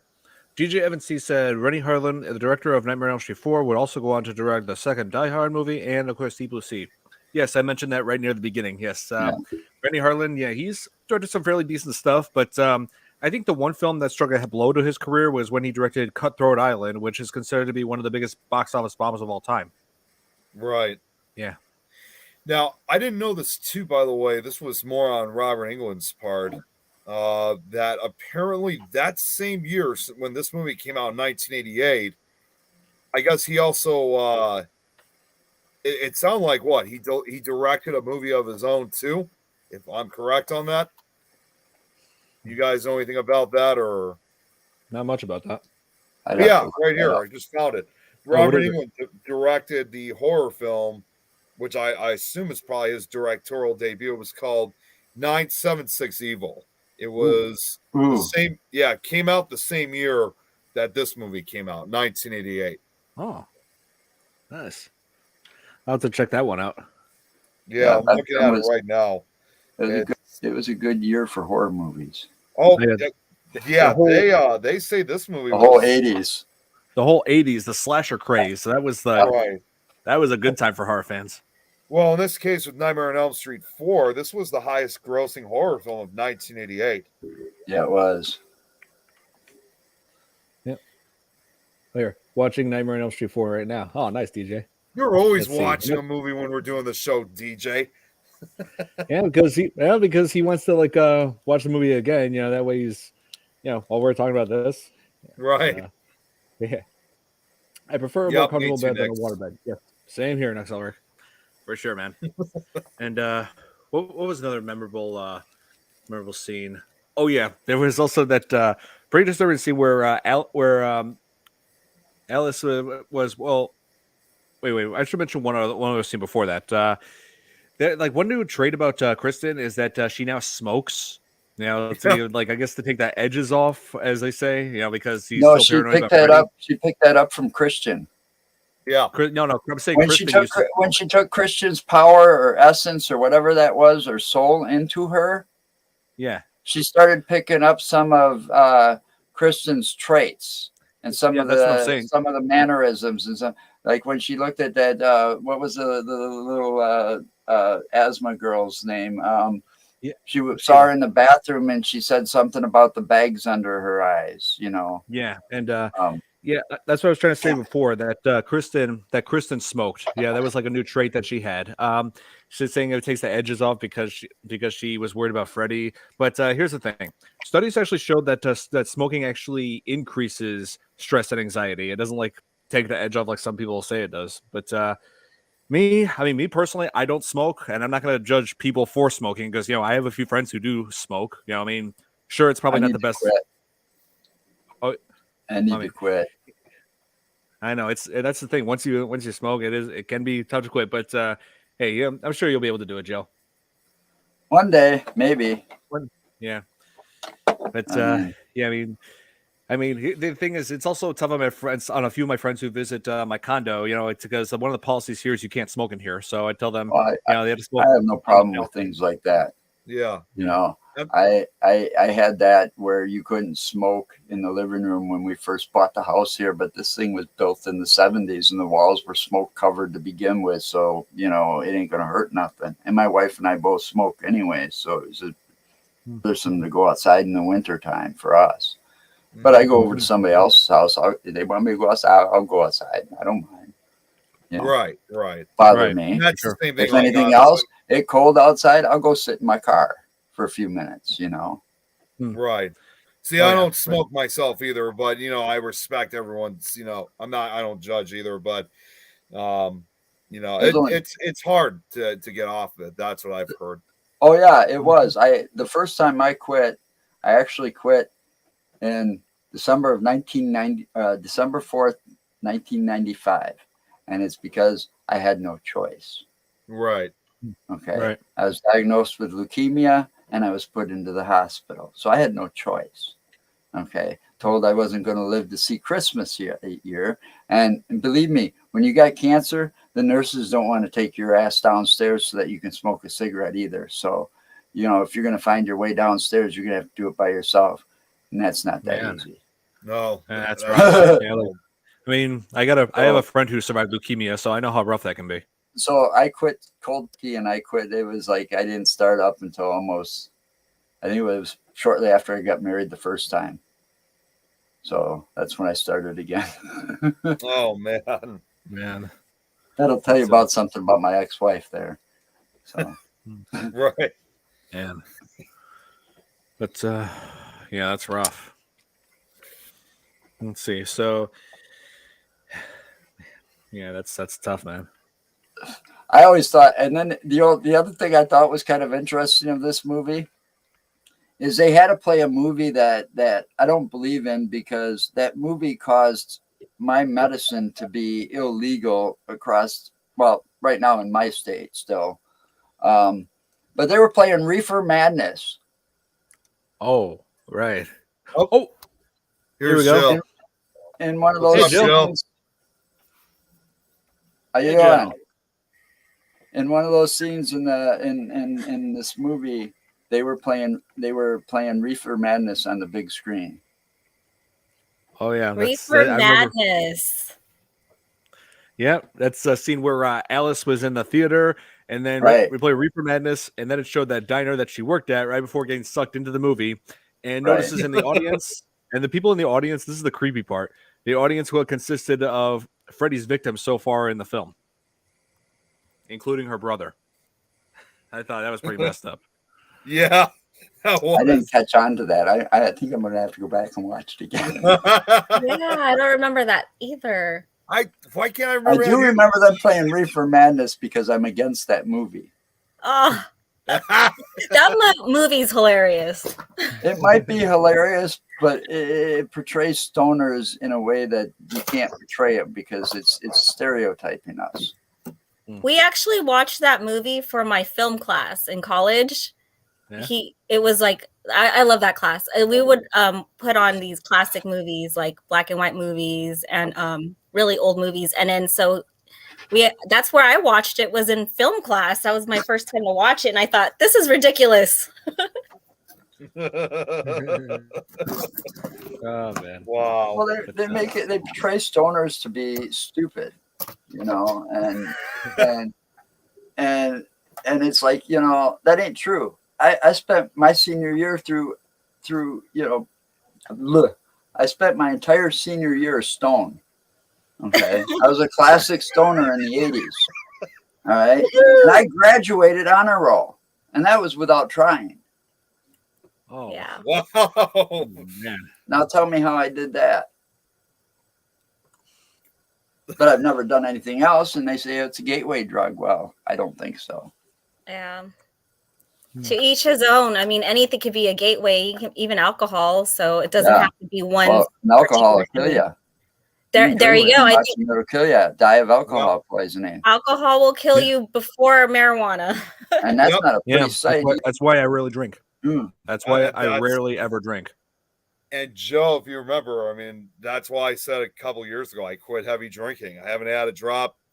DJ Evans C said Rennie Harlan, the director of Nightmare on Elm Street 4, would also go on to direct the second Die Hard movie and, of course, Deep Blue Sea. Yes, I mentioned that right near the beginning. Yes. Rennie Harlan, he's directed some fairly decent stuff, but I think the one film that struck a blow to his career was when he directed Cutthroat Island, which is considered to be one of the biggest box office bombs of all time. Right. Yeah. Now, I didn't know this too, by the way. This was more on Robert Englund's part. That apparently that same year when this movie came out in 1988, I guess he also it sounded like what he directed a movie of his own too, if I'm correct on that. You guys know anything about that or not much about that? Yeah, right here. I just found it. Robert Englund directed the horror film, which I assume is probably his directorial debut. It was called 976 Evil. It was the same. Yeah, it came out the same year that this movie came out, 1988. Oh, nice. I'll have to check that one out. Yeah, I'm looking at it right now. It was a good year for horror movies. Oh, yeah. They say this movie the whole 80s. The whole 80s, the slasher craze. So that was that was a good time for horror fans. Well, in this case with Nightmare on Elm Street 4, this was the highest grossing horror film of 1988. Yeah, it was. Yep. Here, watching Nightmare on Elm Street 4 right now. Oh, nice, DJ. You're always watching a movie when we're doing the show, DJ. because he wants to watch the movie again. That way he's, while we're talking about this. Right. Yeah. I prefer a more comfortable bed than a waterbed. Yeah. Same here, Nexelric. For sure, man. And what was another memorable scene? Oh yeah, there was also that pretty disturbing scene where Alice was Wait. I should mention one other scene before that. One new trait about Kristen is that she now smokes. I guess to take the edges off, as they say. Because he's still paranoid about Freddy. She picked that up from Christian. Yeah. No. I'm saying when she took Christian's power or essence or whatever that was, or soul into her. Yeah. She started picking up some of Christian's traits and some of the mannerisms and some, like when she looked at that. What was the little asthma girl's name? She saw her in the bathroom and she said something about the bags under her eyes. Yeah, and that's what I was trying to say before. That Kristen smoked. Yeah, that was like a new trait that she had. She's saying it takes the edges off because she was worried about Freddy. But here's the thing: studies actually showed that smoking actually increases stress and anxiety. It doesn't take the edge off like some people say it does. But me personally, I don't smoke, and I'm not going to judge people for smoking because I have a few friends who do smoke. Sure, it's probably not the best. I need to quit. I know that's the thing. Once you smoke, it can be tough to quit. But hey, I'm sure you'll be able to do it, Joe. One day, maybe. Yeah. But the thing is, it's also tough on a few of my friends who visit my condo. It's because one of the policies here is you can't smoke in here. So I tell them, they have to smoke. I have no problem with things like that. Yeah. I had that where you couldn't smoke in the living room when we first bought the house here, but this thing was built in the 70s and the walls were smoke covered to begin with. So, it ain't going to hurt nothing. And my wife and I both smoke anyway. So it was something to go outside in the winter time for us. But I go over to somebody else's house. They want me to go outside. I'll go outside. I don't mind. Right. Bother me. That's the same thing. If anything else, it's cold outside, I'll go sit in my car for a few minutes, Right. See, I don't smoke myself either, but I respect everyone's, I don't judge either, but it's hard to get off of it. That's what I've heard. Oh yeah, it was. The first time I quit, I actually quit in December 4th, 1995. And it's because I had no choice. Right. Okay. Right. I was diagnosed with leukemia and I was put into the hospital. So I had no choice. Okay. Told I wasn't going to live to see Christmas year. And believe me, when you got cancer, the nurses don't want to take your ass downstairs so that you can smoke a cigarette either. So, if you're going to find your way downstairs, you're going to have to do it by yourself. And that's not that easy. No. That's right. I have a friend who survived leukemia, so I know how rough that can be. So I quit cold turkey and I quit. It was like I didn't start up until I think it was shortly after I got married the first time. So that's when I started again. Oh, man. That'll tell you about something about my ex-wife there. So. Right. Man. But that's rough. Let's see. So that's tough, man. I always thought, and then the other thing I thought was kind of interesting of this movie is they had to play a movie that I don't believe in, because that movie caused my medicine to be illegal across, right now in my state still. But they were playing Reefer Madness. Oh, right. Oh, here we go. In one of those scenes. How you doing? In one of those scenes in this movie, they were playing Reefer Madness on the big screen. Oh yeah, Reefer Madness. Yeah, that's a scene where Alice was in the theater, and then we play Reeper Madness, and then it showed that diner that she worked at right before getting sucked into the movie, and notices in the audience, and the people in the audience, this is the creepy part, the audience who had consisted of Freddy's victims so far in the film, including her brother. I thought that was pretty messed up. Yeah. I didn't catch on to that. I think I'm going to have to go back and watch it again. Yeah, I don't remember that either. Why can't I remember? I do remember them playing Reefer Madness because I'm against that movie. Oh, that movie's hilarious. It might be hilarious, but it portrays stoners in a way that you can't portray it because it's stereotyping us. We actually watched that movie for my film class in college. Yeah. It was like, I love that class. We would put on these classic movies, like black and white movies and really old movies. And then that's where I watched it, was in film class. That was my first time to watch it. And I thought, this is ridiculous. Oh man. Wow. Well, they portray stoners to be stupid, and it's like, that ain't true. I spent my senior year I spent my entire senior year stoned. Okay. I was a classic stoner in the 80s. All right. And I graduated honor roll, and that was without trying. Oh, yeah. Wow. Oh, man. Now tell me how I did that. But I've never done anything else, and they say it's a gateway drug. Well, I don't think so. Yeah. To each his own. I mean, anything could be a gateway, even alcohol. So it doesn't have to be one. Well, alcohol will kill you. There you go. I think it'll kill you. Die of alcohol poisoning. Alcohol will kill you before marijuana. And that's not a pretty sight. That's why I rarely drink. That's why I rarely ever drink. And Joe, if you remember, I mean, that's why I said a couple years ago I quit heavy drinking. I haven't had a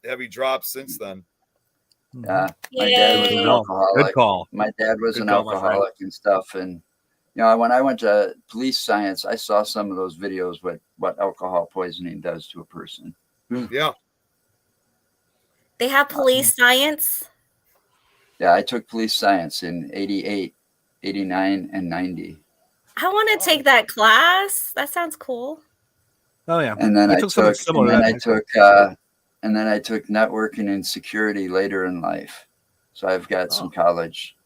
heavy drop since then. Yeah, my Yay. dad was an Good alcoholic. call. My dad was Good an call, my friend. alcoholic and stuff. And, when I went to police science, I saw some of those videos with what alcohol poisoning does to a person. Yeah. They have police science. Yeah, I took police science in 88, 89, and 90. I want to take that class. That sounds cool. Oh yeah. And then I something took, similar and to then that. I took, and then I took networking and security later in life. So I've got some college.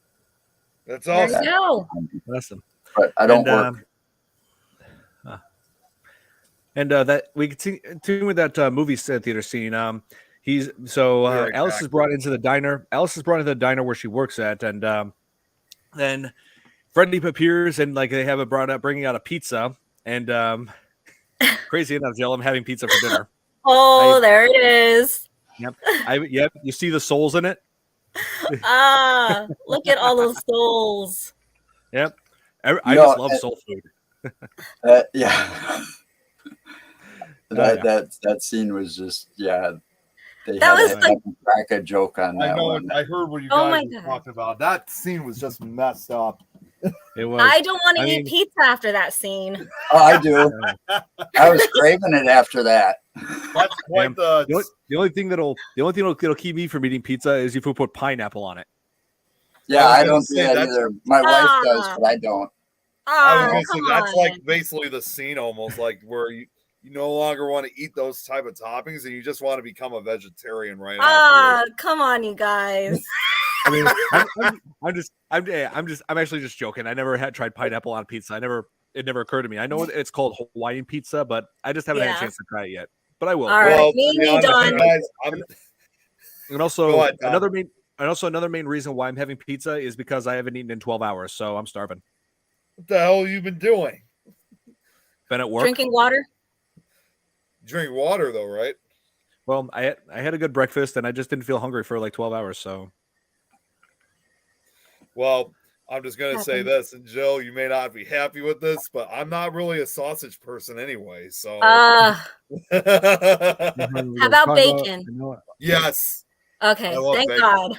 That's There awesome. you go. Awesome. But I don't work. That we continue with that movie theater scene. He's so Be right Alice back. is brought into the diner. Alice is brought into the diner where she works at, and then Freddie appears and like they have it bringing out a pizza, and crazy enough, Jill, I'm having pizza for dinner. Oh, there it is. Yep. You see the souls in it. Look at all those souls. Yep. I just love soul food. Yeah. That scene was just They That had was to crack a joke on that one. I heard what you Oh guys my were God. talking about. That scene was just messed up. It was. I don't want to eat pizza after that scene. Oh, I do. I was craving it after that. That's quite the only thing that'll keep me from eating pizza is if we put pineapple on it. Yeah, I don't do say that that's- either. My wife does, but I don't. I was Oh, gonna say come that's on. like basically the scene almost like where you no longer want to eat those type of toppings and you just want to become a vegetarian right after. Come on, you guys. I mean, I'm actually just joking. I never had tried pineapple on pizza. It never occurred to me. I know it's called Hawaiian pizza, but I just haven't had a chance to try it yet. But I will. All right, Well, me to be and honest, Don. guys, And also Go ahead, Don. another main reason why I'm having pizza is because I haven't eaten in 12 hours, so I'm starving. what the hell have you been doing? Been at work. Drinking water. Drink water though, right? Well, I had a good breakfast and I just didn't feel hungry for like 12 hours. So, Well, I'm just gonna say this, and Jill, you may not be happy with this, but I'm not really a sausage person anyway. So, How about bacon? yes. Okay, I love thank bacon. God.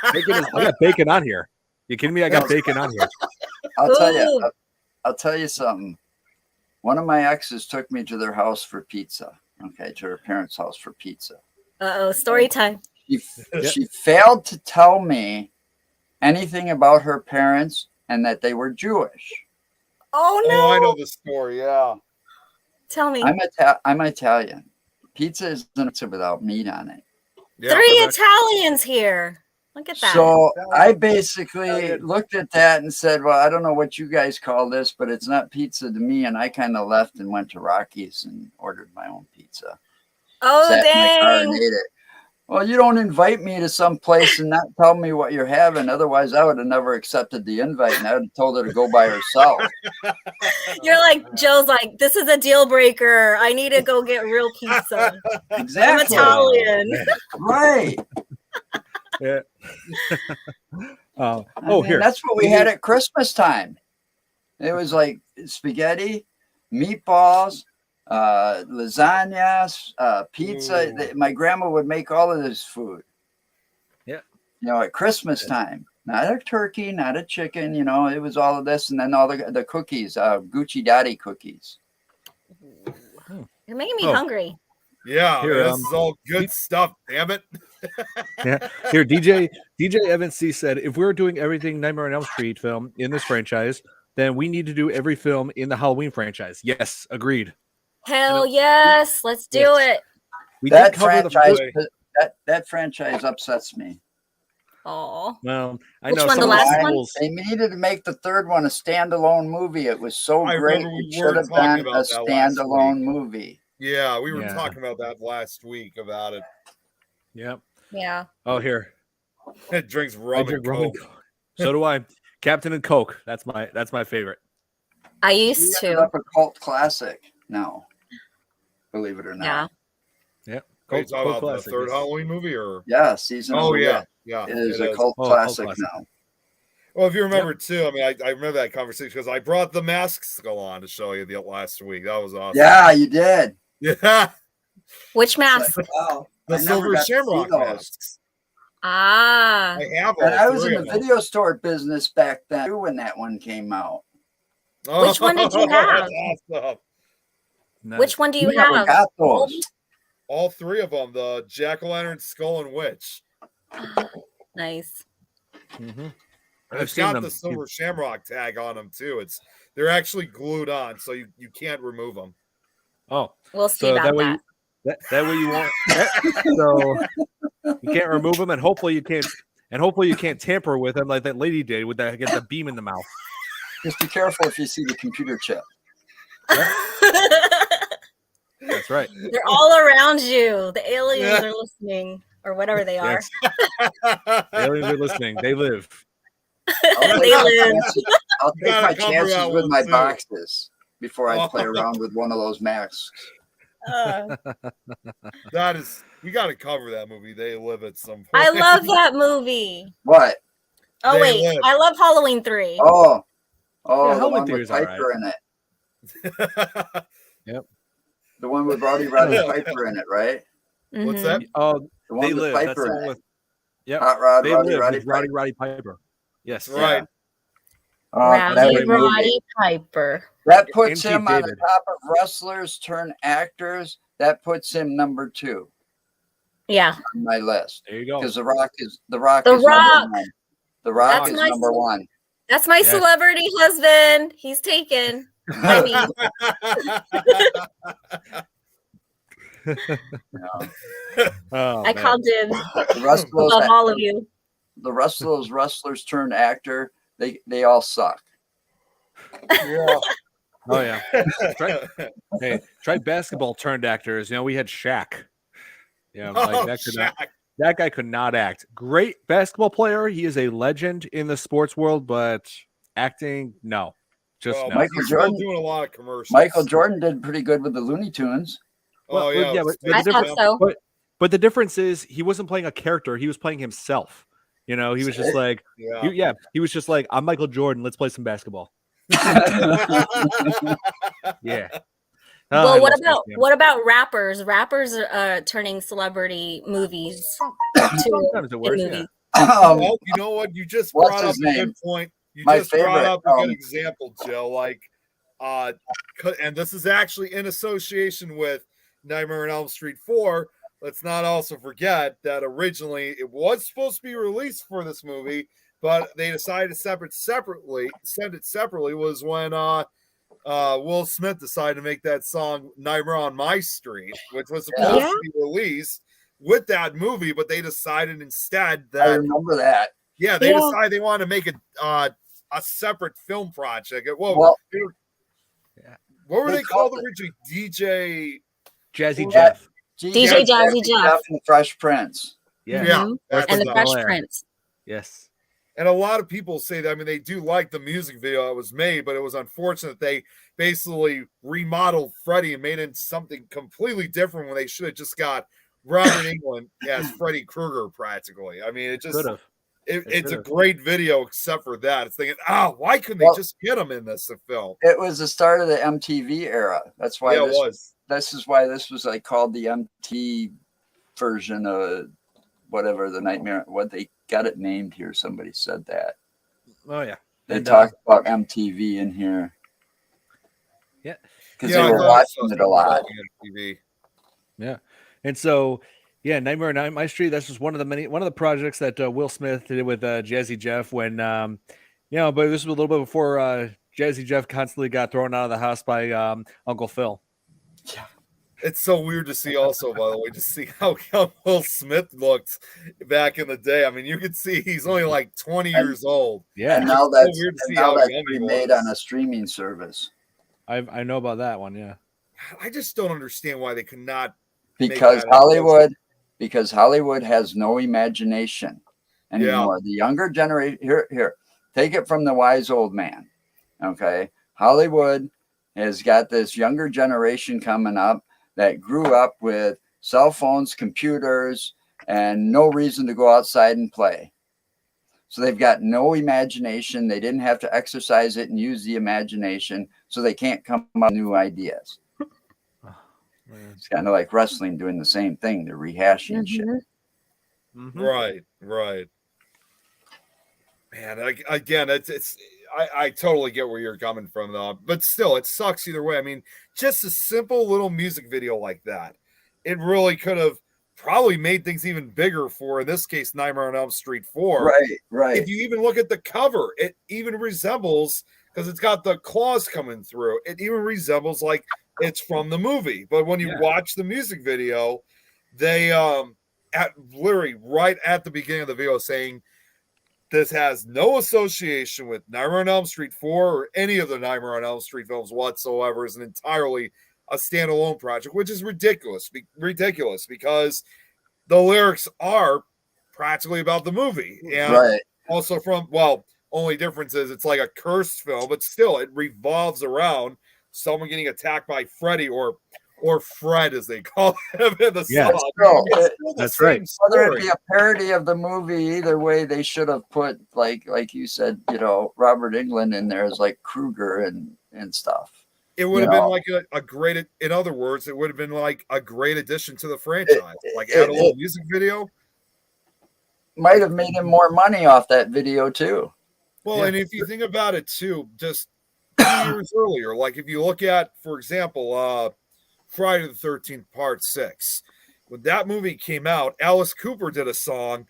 I got bacon on here. You kidding me? I got bacon on here. I'll tell you something. One of my exes took me to their house for pizza. Okay, to her parents' house for pizza. Story time. She failed to tell me anything about her parents and that they were Jewish. Oh no! Oh, I know the story. Yeah. Tell me. I'm Italian. Pizza isn't without meat on it. Yeah, 3 Italians here. Look at that. So I basically looked at that and said, well, I don't know what you guys call this, but it's not pizza to me. And I kind of left and went to Rocky's and ordered my own pizza. Oh, Sat in my car and dang. ate it. Well, you don't invite me to some place and not tell me what you're having. Otherwise, I would have never accepted the invite and I would have told her to go by herself. You're like, Joe's like, this is a deal breaker. I need to go get real pizza. Exactly. I'm Italian. Right. Yeah. Here. That's what we had at Christmas time. It was like spaghetti, meatballs, lasagnas, pizza. My grandma would make all of this food. Yeah. At Christmas time. Not a turkey, not a chicken. It was all of this. And then all the cookies, Gucci Daddy cookies. You're making me hungry. Yeah, Here, this is all good stuff. Damn it. Yeah. Here, DJ Evans C said, if we're doing everything Nightmare on Elm Street film in this franchise, then we need to do every film in the Halloween franchise. Yes, agreed. Hell yes. Let's do it. We That did cover franchise, the franchise upsets me. Oh. Well, I Which know one, some the of last the one? rules- They needed to make the third one a standalone movie. It was so I great. remember we It should were have talking been a about that last standalone week. movie. Yeah, we were Yeah. talking about that last week about it. Yep. Yeah. Oh, here. It drinks I rum drink and rum and coke. Coke. So do I. Captain and Coke. That's my favorite. I We used ended to. up a cult classic now, believe it or Yeah. not. Yep. Are you Coke talking about classic, the third yes. Halloween movie or? Yeah, season. Oh of yeah, It is a is. cult Oh, classic cult classic. now. Well, if you remember too, I mean, I remember that conversation because I brought the mask skull on to show you the last week. That was awesome. Yeah, you did. Yeah. Which mask? Wow. The I never silver got to see shamrock those. masks. Ah. I have all And I was in three the of them. video store business back then too when that one came out. Which one did you have? That's awesome. Nice. Which one do you We never have? got those. All three of them, the Jack-o'-lantern, Skull, and Witch. Nice. Mm-hmm. And it's got the silver shamrock tag on them too. They're actually glued on, so you can't remove them. Oh, We'll see so about that way that. that way you won't. So you can't remove them, and hopefully you can't tamper with them like that lady did with that get the beam in the mouth. Just be careful if you see the computer chip. That's right. They're all around you. The aliens are listening, or whatever they are. Yes. Aliens are listening. They live. I'll They live. I'll take my chances with my too. boxes before I play around with one of those masks. We got to cover that movie. They live at some point. I love that movie. What? Oh, They wait. live. I love Halloween 3. Oh, Yeah, the Halloween one 3 with is all Piper in it. Yep. The one with Roddy Piper in it, right? What's Mhm. that? Oh, The one They with Live. That's Piper the in one it. with. Yep. Hot Rod, They Roddy Live with Piper. Roddy Piper. Yes. Right. That Rowdy was Roddy Piper. That puts And him Keith on the David. top of wrestlers turn actors. That puts him number 2 Yeah. on my list. There you go. Because The Rock is The number Rock. 1. The Rock That's is my number 1. That's my Yes. celebrity husband. He's taken. I mean, Oh, I man. called him The rest of those, above all of you. the rest of those wrestlers turned actor, they all suck. Yeah. Oh yeah. Try basketball turned actors. We had Shaq. Yeah, like that guy could not act. Great basketball player. He is a legend in the sports world, but acting, no. Just Well, no. Michael he's Jordan- still doing a lot of commercials. Michael Jordan did pretty good with the Looney Tunes. Oh Well, yeah, yeah, with but I Space thought Jam. so. But the difference is he wasn't playing a character. He was playing himself. He was just like, Yeah. he was just like, I'm Michael Jordan. Let's play some basketball. Yeah. Well, I what love Space Jam. about rappers? Rappers are turning celebrity movies to Sometimes it works, in movies. Well, you know what? You just What's brought up his a name? good point. You My just brought favorite, up a good example, Joe. Like, and this is actually in association with Nightmare on Elm Street 4. Let's not also forget that originally it was supposed to be released for this movie, but they decided to send it separately. Was when Will Smith decided to make that song "Nightmare on My Street," which was supposed to be released with that movie, but they decided instead that I remember that. Yeah, they decided they wanted to make it a separate film project. What were they called originally? Jazzy Jeff. DJ Jazzy Jeff and the Fresh Prince. Yeah. And the Fresh Prince. Yes. And a lot of people say that. I mean, they do like the music video that was made, but it was unfortunate they basically remodeled Freddie and made it something completely different when they should have just got Robert Englund as Freddy Krueger practically. I mean, it's a great video except for that. It's thinking, why couldn't they just get him in this film? It was the start of the MTV era. That's why it was. This is why this was like called the MT version of whatever the Nightmare. What they got it named here. Somebody said that. Oh yeah. They talked about MTV in here. Yeah. Because they were watching it a lot. Yeah. And so, yeah, Nightmare on My Street. That's just one of the projects that Will Smith did with Jazzy Jeff when, but this was a little bit before Jazzy Jeff constantly got thrown out of the house by Uncle Phil. Yeah. It's so weird to see also, by the way, to see how young Will Smith looked back in the day. I mean, you can see he's only like 20 years old. Yeah. And now that's young he made was. on a streaming service. I know about that one, yeah. I just don't understand why they could not. Because Hollywood has no imagination anymore. The younger generation, here, take it from the wise old man. Okay. Hollywood has got this younger generation coming up that grew up with cell phones, computers, and no reason to go outside and play. So they've got no imagination. They didn't have to exercise it and use the imagination, so they can't come up with new ideas. It's kind of like wrestling doing the same thing. They're rehashing shit. Mm-hmm. Right. Man, again, I totally get where you're coming from, though. But still, it sucks either way. I mean, just a simple little music video like that, it really could have probably made things even bigger for, in this case, Nightmare on Elm Street 4. Right. If you even look at the cover, it even resembles, because it's got the claws coming through, it even resembles like it's from the movie. But when you watch the music video, they literally right at the beginning of the video saying, this has no association with Nightmare on Elm Street 4 or any of the Nightmare on Elm Street films whatsoever. Is an entirely a standalone project, which is ridiculous because the lyrics are practically about the movie. And also only difference is it's like a cursed film, but still it revolves around someone getting attacked by Freddy or Fred, as they call him in the song. That's right. Whether it be a parody of the movie, either way, they should have put like you said, Robert Englund in there as like Krueger and stuff. It would have been like a great. In other words, it would have been like a great addition to the franchise. Add a little music video. Might have made him more money off that video too. Well, and if you think about it too, just 2 years earlier, like if you look at, for example, Friday the 13th Part 6. When that movie came out, Alice Cooper did a song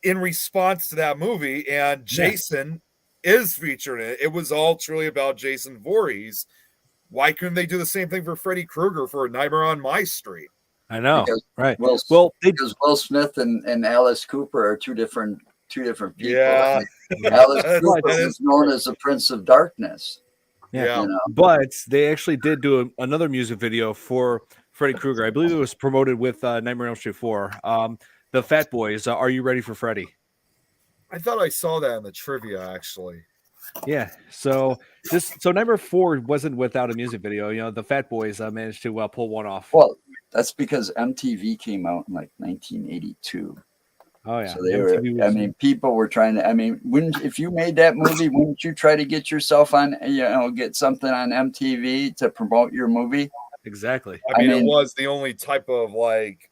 in response to that movie, and Jason is featured in it. It was all truly about Jason Voorhees. Why couldn't they do the same thing for Freddy Krueger for Nightmare on My Street? I know, right? Because Will Smith and Alice Cooper are two different people. Yeah. Alice Cooper is known as the Prince of Darkness. Yeah. But they actually did do another music video for Freddy Krueger. I believe it was promoted with Nightmare on Elm Street 4. The Fat Boys, Are You Ready for Freddy? I thought I saw that in the trivia, actually. Yeah. So Nightmare 4 wasn't without a music video. The Fat Boys managed to pull one off. Well, that's because MTV came out in like 1982. Oh yeah. So they were. People were trying to. If you made that movie, wouldn't you try to get yourself on? Get something on MTV to promote your movie? Exactly. I mean, it was the only type of like,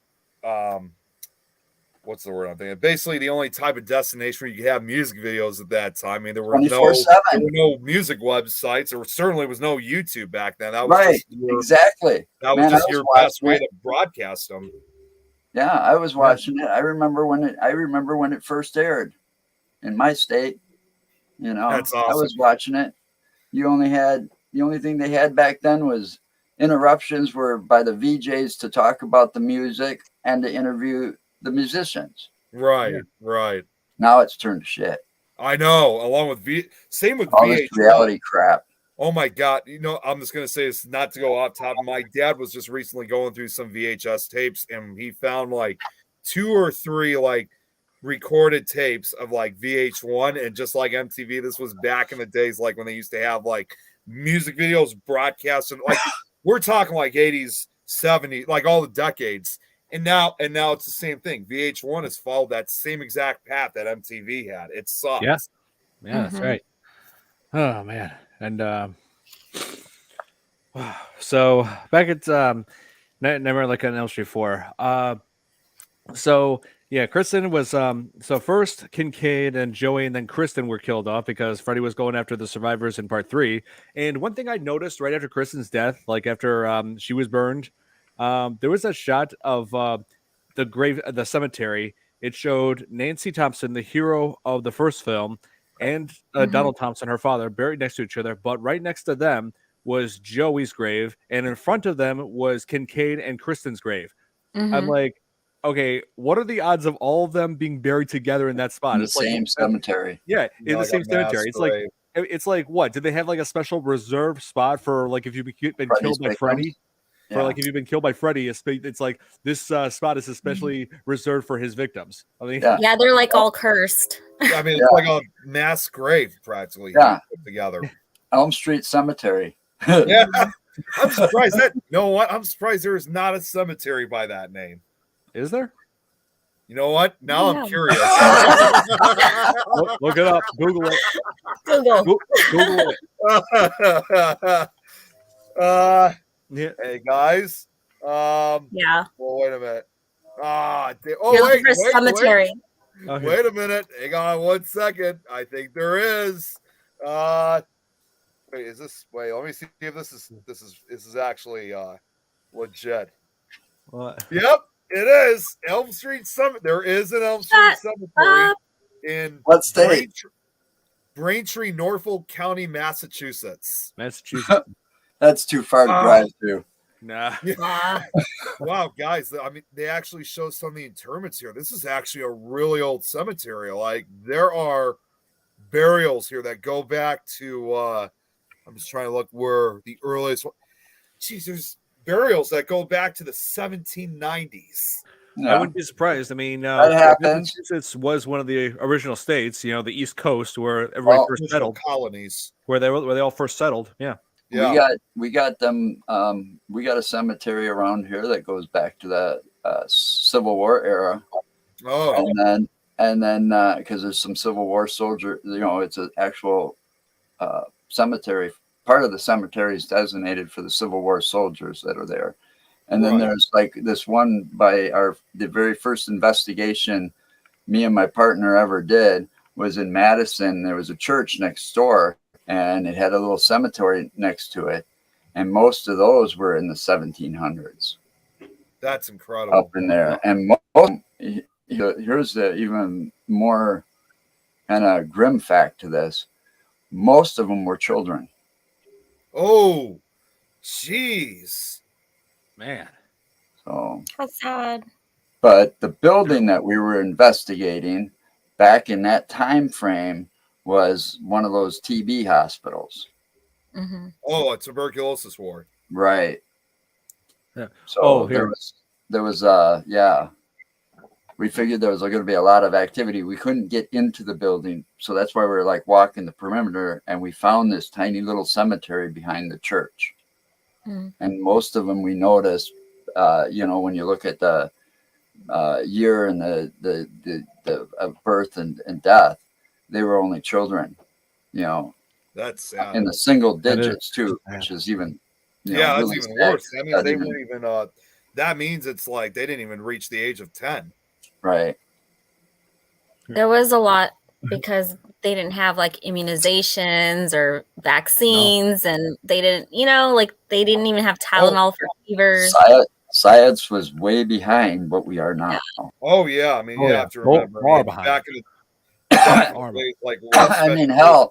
what's the word I'm thinking? Basically, the only type of destination where you could have music videos at that time. I mean, there were no music websites. There certainly was no YouTube back then. That was exactly. That was just your best way to broadcast them. Yeah, I was watching it. I remember when it first aired in my state. That's awesome. I was watching it. The only thing they had back then was interruptions were by the VJs to talk about the music and to interview the musicians. Right. Now it's turned to shit. I know. Along with same with all VH1. This reality crap. Oh my God. I'm just going to say this not to go off top. My dad was just recently going through some VHS tapes and he found like 2 or 3 like recorded tapes of like VH1 and just like MTV. This was back in the days, like when they used to have like music videos broadcast and like we're talking like 80s, 70s, like all the decades. And now it's the same thing. VH1 has followed that same exact path that MTV had. It sucks. Yeah, that's right. Oh man. And so back at Nightmare on Elm Street 4. So yeah, Kristen was so first Kincaid and Joey and then Kristen were killed off because Freddy was going after the survivors in part 3. And one thing I noticed right after Kristen's death, like after she was burned, there was a shot of the cemetery. It showed Nancy Thompson, the hero of the first film, and Donald Thompson, her father, buried next to each other. But right next to them was Joey's grave, and in front of them was Kincaid and Kristen's grave. I'm like, okay, what are the odds of all of them being buried together in that spot? In the same cemetery. Yeah, in the same cemetery. It's like what? Did they have like a special reserve spot for like if you've been killed by Freddy? For like if you've been killed by Freddy, it's like this spot is especially reserved for his victims. I mean, yeah, they're like all cursed. I mean, it's like a mass grave practically put together. Elm Street Cemetery. Yeah, I'm surprised that. You know what? I'm surprised there is not a cemetery by that name. Is there? You know what? Now I'm curious. Look it up. Google it. Google it. Yeah. Hey guys. Yeah. Well, wait a minute. You're looking for a cemetery. Okay. Wait a minute. Hang on 1 second. I think there is. Wait, is this? Wait, let me see if this is actually legit. What? Yep, it is. Elm Street Cemetery. There is an Elm Street Cemetery in what state? Braintree, Norfolk County, Massachusetts. Massachusetts. That's too far to drive to. Nah. Wow, guys. I mean, they actually show some of the interments here. This is actually a really old cemetery. Like, there are burials here that go back to, I'm just trying to look where the earliest one. Geez, there's burials that go back to the 1790s. Yeah. I wouldn't be surprised. I mean, Massachusetts was one of the original states, the East Coast, where everybody first settled. Colonies. Where they all first settled. Yeah. Yeah. We got them. We got a cemetery around here that goes back to the Civil War era. Oh, and then because there's some Civil War soldier, it's an actual cemetery. Part of the cemetery is designated for the Civil War soldiers that are there. And then there's like this one by the very first investigation me and my partner ever did was in Madison. There was a church next door, and it had a little cemetery next to it. And most of those were in the 1700s. That's incredible. Up in there. And here's the even more kind of grim fact to this. Most of them were children. Oh, jeez. Man. So That's sad. But the building that we were investigating back in that time frame was one of those TB hospitals. Mm-hmm. Oh, a tuberculosis ward. Right. Yeah. So there was we figured there was going to be a lot of activity. We couldn't get into the building. So that's why we were like walking the perimeter, and we found this tiny little cemetery behind the church. Mm. And most of them we noticed, when you look at the year and the birth and death, they were only children, That's sad. in the single digits too, which is even, that's really even sad. worse. I mean, they weren't even, that means it's like they didn't even reach the age of 10. Right. There was a lot because they didn't have like immunizations or vaccines, and they didn't, they didn't even have Tylenol for fevers. Science was way behind what we are now. Oh yeah, I mean, you have to remember back in the like I mean, hell,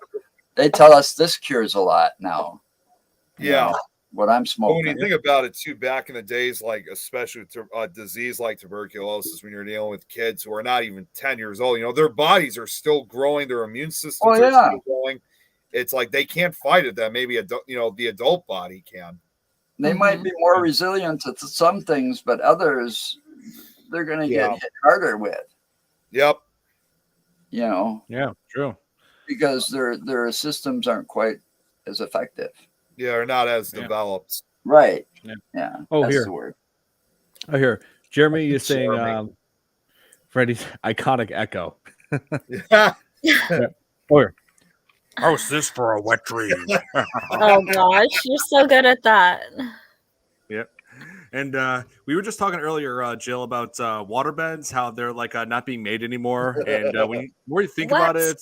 they tell us this cures a lot now. Yeah. What I'm smoking. But when you think about it too, back in the days, like especially with a disease like tuberculosis, when you're dealing with kids who are not even 10 years old, their bodies are still growing, their immune systems are still growing. It's like they can't fight it that maybe the adult body can. They might be more resilient to some things, but others they're going to get hit harder with. Yep. Yeah, true. Because their systems aren't quite as effective. Yeah, they're not as developed. Right. Yeah. Oh, that's here. the word. Oh, here. Jeremy is saying Freddie's iconic echo. Yeah. Oh, here. How's this for a wet dream? Oh gosh, you're so good at that. Yep. And we were just talking earlier, Jill, about waterbeds, how they're like not being made anymore. And the more you think about it,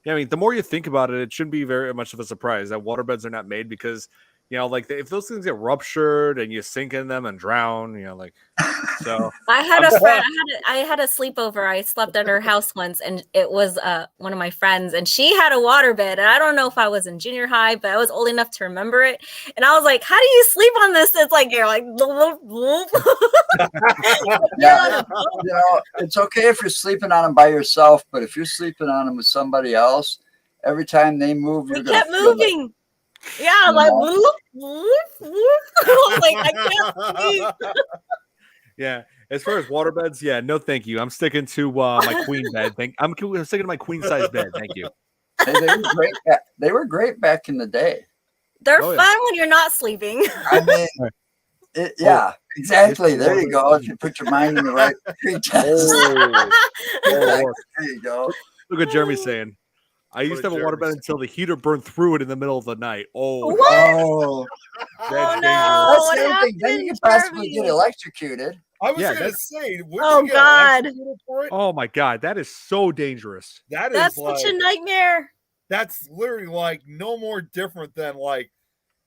the more you think about it, it shouldn't be very much of a surprise that waterbeds are not made because, if those things get ruptured and you sink in them and drown, so. I had a friend, I had a sleepover. I slept at her house once, and it was one of my friends, and she had a waterbed. And I don't know if I was in junior high, but I was old enough to remember it. And I was like, how do you sleep on this? It's like, you're like, it's okay if you're sleeping on them by yourself, but if you're sleeping on them with somebody else, every time they move, we kept moving. Yeah, like, like I can't sleep. Yeah, as far as waterbeds, no, thank you. I'm sticking to my queen bed. I'm sticking to my queen size bed. Thank you. Hey, they were great. They were great back in the day. They're fun when you're not sleeping. I mean, exactly. There you go. If you put your mind in the right pretense. There you go. Look what Jeremy's saying. I used to have a waterbed until the heater burned through it in the middle of the night. Oh, that's no. That's the thing. Then you could possibly get electrocuted. I was Yeah, gonna say, Oh, God. for it? Oh my God, that is so dangerous. That's such a nightmare. That's literally like no more different than like,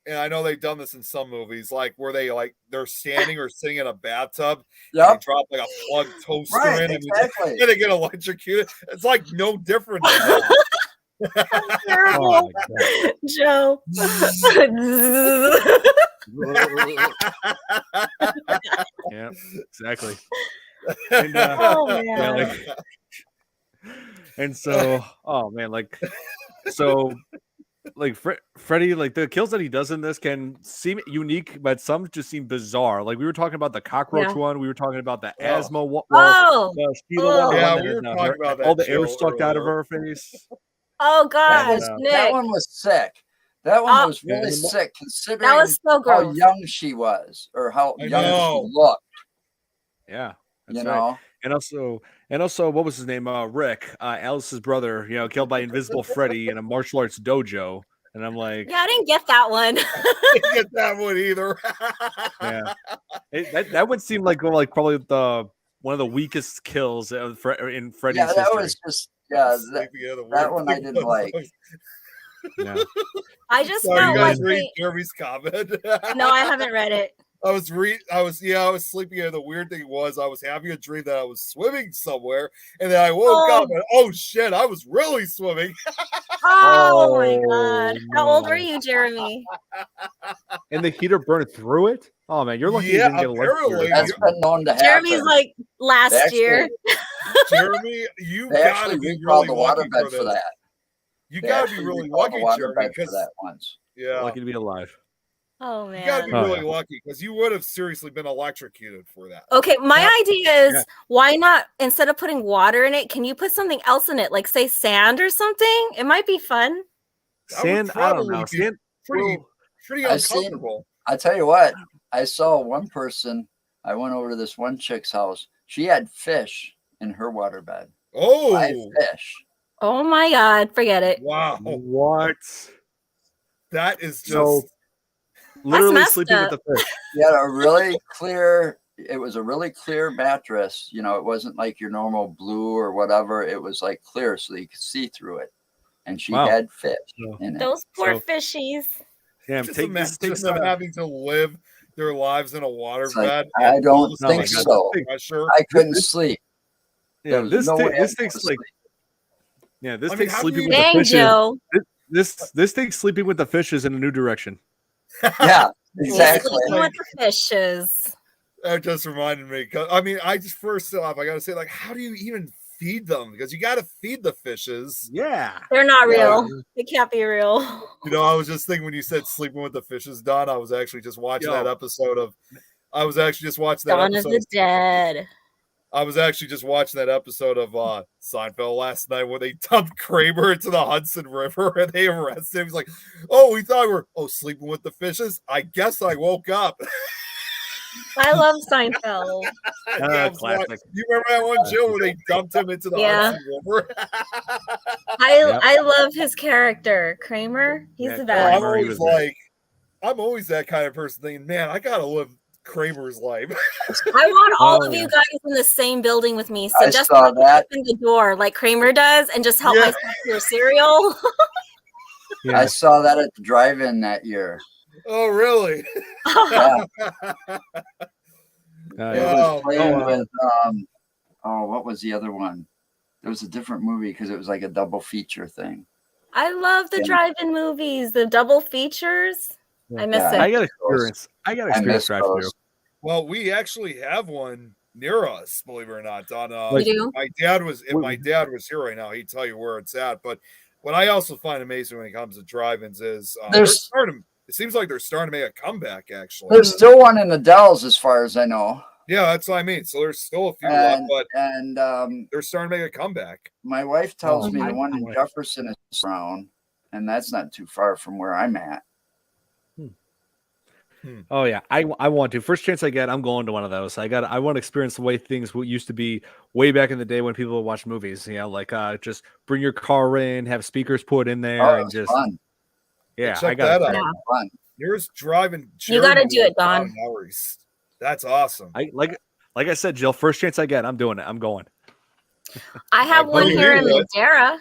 and I know they've done this in some movies, like where they're standing or sitting in a bathtub, and they drop like a plug toaster Right, in, exactly. and they get electrocuted. It's like no different than that. Terrible, Joe. Yeah, exactly. And, Oh man. yeah, like, and so, oh man, like, so, like Freddy, like the kills that he does in this can seem unique, but some just seem bizarre. Like we were talking about the cockroach one, we were talking about the asthma one, the Sheila one, yeah, the one we were that talking about that all the air sucked out of earlier. her face. Oh gosh, that one was sick. That one was really sick, considering that was so how gross. young she was, or how young she looked. Yeah, that's you right. know. And also, what was his name? Rick, Alice's brother. You know, killed by Invisible Freddy in a martial arts dojo. And I'm like, yeah, I didn't get that one. I didn't get that one either. Yeah, that would seem like probably one of the weakest kills in Freddy's history. That was just that one I didn't like. Yeah. I just Sorry, felt you guys like read Jeremy's comment. No, I haven't read it. I was sleeping, and the weird thing was I was having a dream that I was swimming somewhere, and then I woke up and oh shit, I was really swimming. Oh my god. How old were you, Jeremy? And the heater burned through it? Oh man, you're lucky you didn't get apparently. That's been known to happen. Jeremy's like last year. Jeremy, you they gotta actually be recalled really the water lucky bed for that. You They gotta be actually really recalled lucky, the water Jeremy, bed for because that once. yeah, lucky to be alive. Oh man. You gotta be really lucky because you would have seriously been electrocuted for that. Okay, my idea is why not, instead of putting water in it, can you put something else in it, like say sand or something? It might be fun. Sand, I don't know. Sand, pretty uncomfortable. I tell you what, I saw one person. I went over to this one chick's house. She had fish in her waterbed. Oh, 5 fish. Oh my god, forget it. Wow. What? That is just so literally sleeping with the fish. He had a really clear, it was a really clear mattress. You know, it wasn't like your normal blue or whatever. It was like clear so you could see through it. And she had fish in it. Those poor fishies. Yeah, just imagine them having to live their lives in a waterbed. I don't think so. I couldn't sleep. Yeah, this takes like. Yeah, this takes sleeping with the fishes. This takes sleeping with the fishes in a new direction. Yeah, exactly. Sleeping with the fishes. That just reminded me. I mean, I just first off, I gotta say, like, how do you even feed them? Because you got to feed the fishes. Yeah, they're not real. They can't be real. You know, I was just thinking when you said sleeping with the fishes, Don, I was actually just watching that episode of. I was actually just watching that Dawn episode of the Dead. I was actually just watching that episode of Seinfeld last night where they dumped Kramer into the Hudson River and they arrested him. He's like, "Oh, we thought we were sleeping with the fishes. I guess I woke up." I love Seinfeld. Classic. You remember that one, Jill, where they dumped him into the Hudson River? I love his character, Kramer. He's the best. I'm always that kind of person thinking, man, I gotta live Kramer's life. I want all of you guys in the same building with me. So just open the door like Kramer does and just help myself to your cereal. I saw that at the drive-in that year. Oh, really? With, what was the other one? There was a different movie because it was like a double feature thing. I love the drive-in movies, the double features. I miss it. I got experience drive-through. Well, we actually have one near us, believe it or not. On do? my dad was here right now, he'd tell you where it's at. But what I also find amazing when it comes to drive-ins is it seems like they're starting to make a comeback. Actually, there's still one in the Dells, as far as I know. Yeah, that's what I mean. So there's still a few left, but they're starting to make a comeback. My wife tells me the one in Jefferson is around, and that's not too far from where I'm at. Oh yeah, I want to. First chance I get, I'm going to one of those. I want to experience the way things used to be way back in the day when people would watch movies. You know, like just bring your car in, have speakers put in there, and just fun. Yeah, I got that out. Fun. Here's driving. You got to do it, Don. That's awesome. I like like I said, Jill, first chance I get, I'm doing it. I'm going. I have one here in Madeira.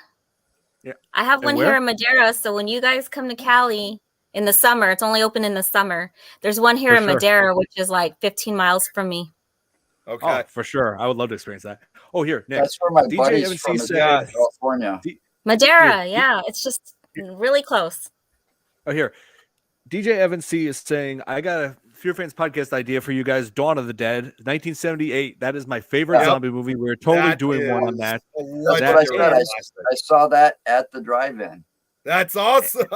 Yeah. I have one here in Madeira. So when you guys come to Cali in the summer, it's only open in the summer. There's one here in Madeira, which is like 15 miles from me. Okay. Oh, for sure. I would love to experience that. Oh, here, Nick. That's where my buddy's from, California. Madeira, yeah. It's just really close. Oh, here. DJ Evan C is saying, I got a FearFans podcast idea for you guys. Dawn of the Dead, 1978. That is my favorite zombie movie. We're totally doing one on that. That's what I said. I saw that at the drive-in. That's awesome.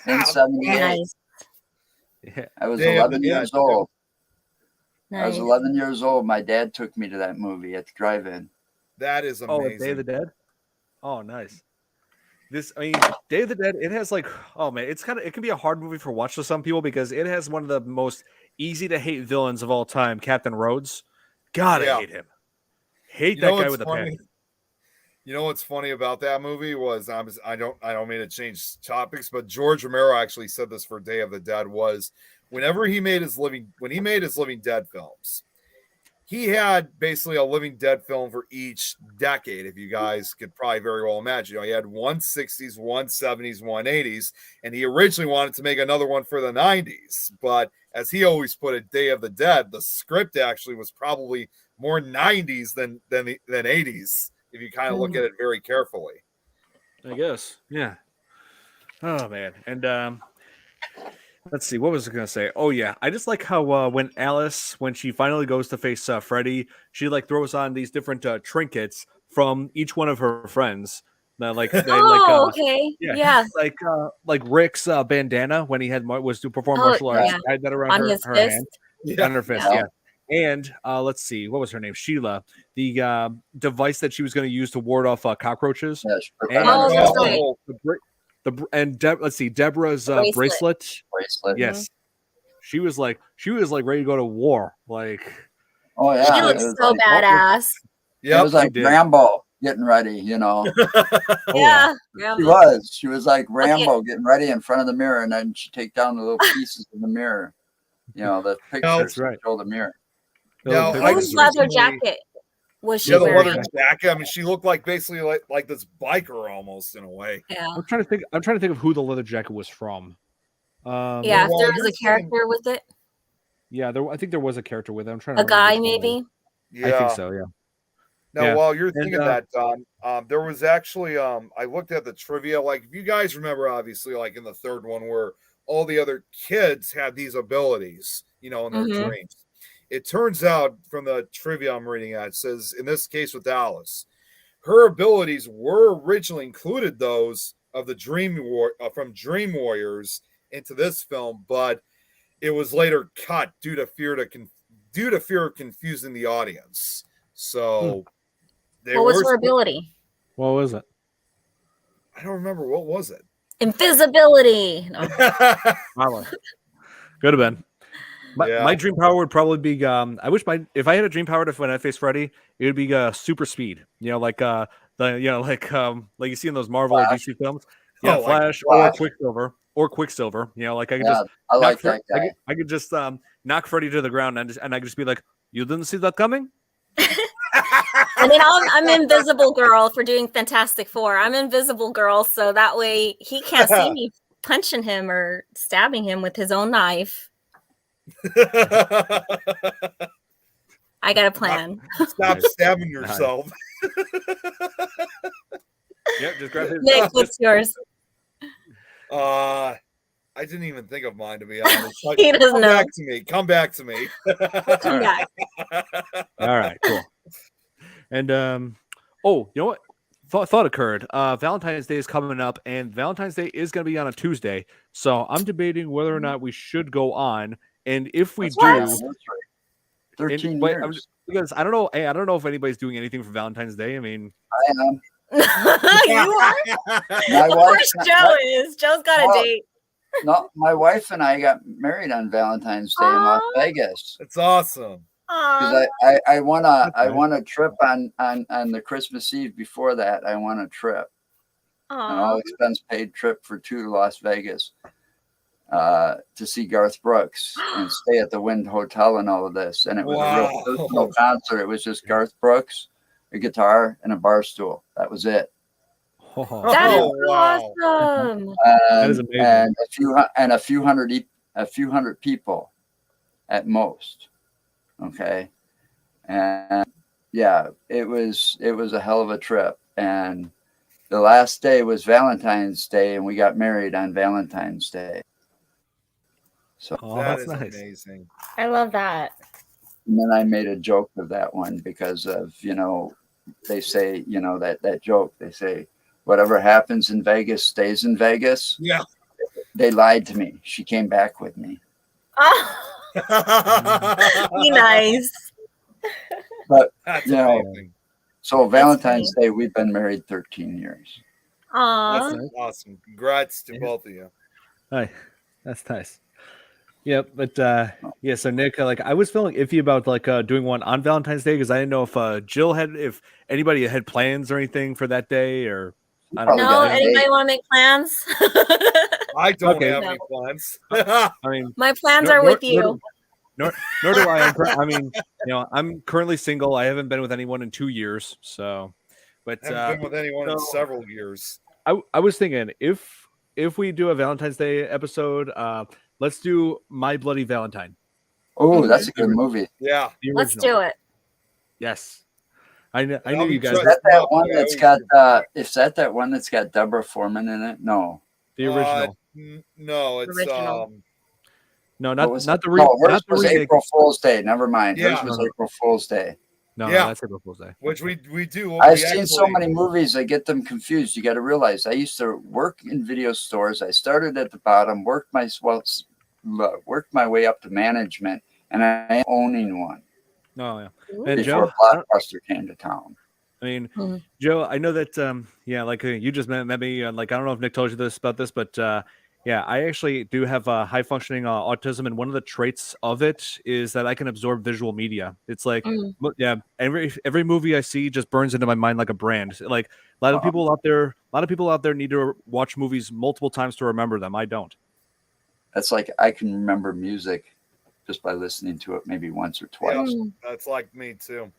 In 78. Nice. Yeah. I was 11 years old. Nice. I was 11 years old. My dad took me to that movie at the drive-in. That is amazing. Oh, Day of the Dead? Oh, nice. Day of the Dead, it has like, oh man, it can be a hard movie for watch for some people because it has one of the most easy to hate villains of all time, Captain Rhodes. God, I hate him. Hate that guy with a passion. You know what's funny about that movie was I don't mean to change topics, but George Romero actually said this for Day of the Dead was whenever he made his Living Dead films, he had basically a Living Dead film for each decade, if you guys could probably very well imagine. He had one 60s, one 70s, one 80s, and he originally wanted to make another one for the 90s. But as he always put it, Day of the Dead, the script actually was probably more 90s than 80s, if you kind of look at it very carefully. I guess. Yeah. Oh, man. And let's see. What was I going to say? Oh, yeah. I just like how when Alice, when she finally goes to face Freddy, she like throws on these different trinkets from each one of her friends. Okay. Yeah. Like Rick's bandana when he was to perform martial arts. Yeah. Had that around on her hand. On her fist. Yeah. And let's see. What was her name? Sheila. The device that she was going to use to ward off cockroaches. That's right. Let's see, Deborah's bracelet. Yes, she was like ready to go to war. Like, oh yeah, she looks so badass. Yeah, it was like Rambo getting ready. Yeah, she was like Rambo getting ready in front of the mirror, and then she take down the little pieces in the mirror. The pictures show the mirror. Whose leather jacket was she wearing? The leather jacket. I mean, she looked like basically like this biker almost in a way. Yeah. I'm trying to think of who the leather jacket was from. If there was a character with it. Yeah, I think there was a character with it. I'm trying to. A guy, maybe. Yeah, I think so. Yeah. Now, while you're thinking that, Don, there was actually I looked at the trivia. Like, if you guys remember, obviously, like in the third one, where all the other kids had these abilities, in their dreams. It turns out from the trivia I'm reading at, it says in this case with Alice, her abilities were originally included those of the from Dream Warriors into this film, but it was later cut due to fear of confusing the audience. So, what was her ability? What was it? I don't remember. What was it? Invisibility. No. Could have been. My dream power would probably be if I had a dream power when I face Freddy, it would be super speed. Like you see in those Marvel or DC films. Yeah, Flash. Or Quicksilver. Like I could just I like that guy. I could just knock Freddy to the ground and I could just be like, you didn't see that coming? And then I'm Invisible Girl for doing Fantastic Four. I'm Invisible Girl, so that way he can't see me punching him or stabbing him with his own knife. I got a plan. Stop stabbing yourself. Yep, just grab his. Nick, what's yours? I didn't even think of mine, to be honest. He doesn't know. Come back to me. All right, cool. And you know what? Thought occurred. Valentine's Day is coming up, and Valentine's Day is going to be on a Tuesday. So I'm debating whether or not we should go on. And if we do, 13 years. Because I don't know. Hey, I don't know if anybody's doing anything for Valentine's Day. I mean, I am. You are. Of course, Joe is. Joe's got a date. No, my wife and I got married on Valentine's Day in Las Vegas. It's awesome. Because I won a trip on the Christmas Eve before that. I won a trip, an all expense paid trip for 2 to Las Vegas. to see Garth Brooks and stay at the Wyndham Hotel and all of this. And it was a real personal concert. It was just Garth Brooks, a guitar, and a bar stool. That was it. That is awesome. That is amazing. And a few hundred people at most. Okay. And yeah, it was a hell of a trip. And the last day was Valentine's Day, and we got married on Valentine's Day. So that's nice. Amazing. I love that. And then I made a joke of that one because of, they say, that joke, they say, whatever happens in Vegas stays in Vegas. Yeah. They lied to me. She came back with me. Oh. Be nice. But, that's amazing. So Valentine's Day, we've been married 13 years. Aww. That's awesome. Congrats to both of you. Hi. That's nice. Yeah, but so Nick, I was feeling iffy about doing one on Valentine's Day because I didn't know if anybody had plans or anything for that day, or I don't know. No, anybody want to make plans? I don't have any plans. I mean, my plans are with you. Nor do I. I'm currently single. I haven't been with anyone in 2 years, so. But I haven't been with anyone in several years. I was thinking if we do a Valentine's Day episode, let's do My Bloody Valentine. Oh, that's a good movie. Yeah, let's do it. Yes, I knew you guys. Is that that one that's got? Is that one that's got Deborah Foreman in it? No, the original. No, it's original. No, not the hers was April Fool's Day. Never mind. Yeah. Hers was April Fool's Day. No, that's April Fool's Day. Which we do. I've seen so many movies, I get them confused. You got to realize I used to work in video stores. I started at the bottom, worked my way up to management, and I am owning one. Oh yeah. And Joe, Blockbuster came to town. I mean, Joe, I know that you just met me. I don't know if Nick told you about this, but I actually do have high functioning autism, and one of the traits of it is that I can absorb visual media. It's every movie I see just burns into my mind like a brand. Like a lot of people out there need to watch movies multiple times to remember them. I don't. That's like I can remember music just by listening to it maybe once or twice. Yeah, that's like me too.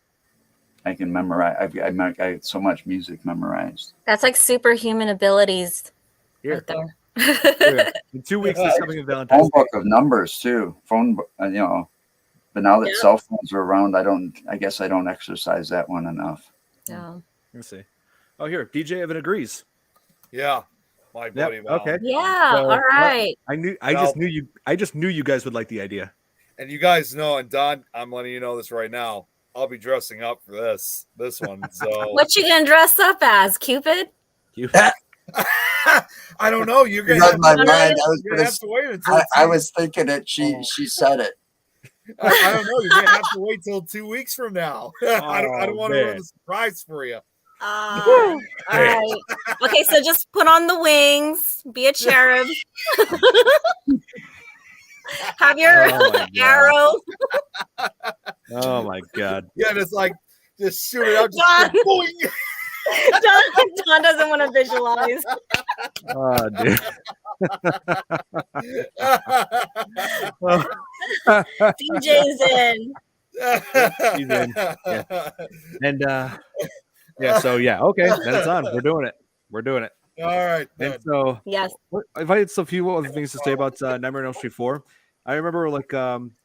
I can memorize. I have so much music memorized. That's like superhuman abilities. Here. Right there. In 2 weeks, this coming in Valentine's Phone book of numbers too. Phone book, but now that cell phones are around, I guess I don't exercise that one enough. Yeah. Let's see. Oh, here, DJ Evan agrees. Yeah, my buddy. Yep. Okay. Yeah. So, all right. I just knew you guys would like the idea. And you guys know, and Don, I'm letting you know this right now. I'll be dressing up for this one. So what you gonna dress up as, Cupid? I don't know. You're gonna have my mind. to wait until I was thinking it. She said it. I don't know. You're gonna have to wait till 2 weeks from now. I don't want to ruin the surprise for you. All right. Okay, so just put on the wings. Be a cherub. Have your arrow. Oh my god. Yeah, and it's like just shoot it out. Don doesn't want to visualize. Oh, dude. DJ's in. He's in. Yeah. And okay, then it's on. We're doing it. All right. Then. And so yes, if I had a few other things to say about Nightmare on Elm Street 4, I remember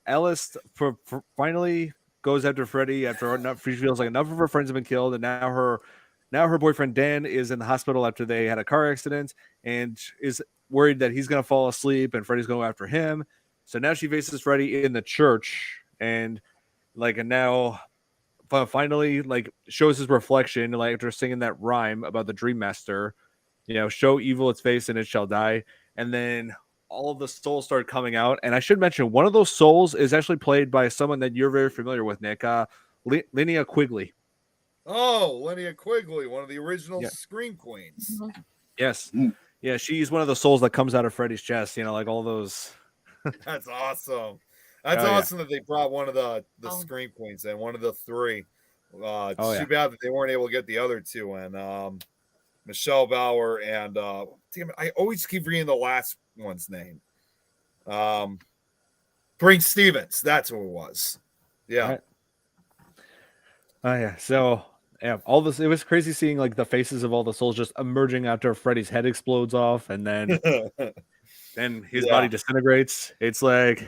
Alice for finally goes after Freddy after she feels like enough of her friends have been killed, and now her boyfriend Dan is in the hospital after they had a car accident and is worried that he's going to fall asleep and Freddy's going after him. So now she faces Freddy in the church and now finally shows his reflection after singing that rhyme about the Dream Master, show evil its face and it shall die. And then all of the souls started coming out. And I should mention one of those souls is actually played by someone that you're very familiar with, Nick, Linnea Quigley. Oh, Linnea Quigley, one of the original Scream Queens. Mm-hmm. Yes. Yeah, she's one of the souls that comes out of Freddy's chest, all those. That's awesome. That's awesome that they brought one of the Scream Queens and one of the three. It's too bad that they weren't able to get the other two in. Michelle Bauer and damn it, I always keep reading the last one's name. Bring Stevens. That's who it was. Yeah. Right. Oh yeah. So yeah, all this, it was crazy seeing like the faces of all the souls just emerging after Freddy's head explodes off, and then his body disintegrates. It's like,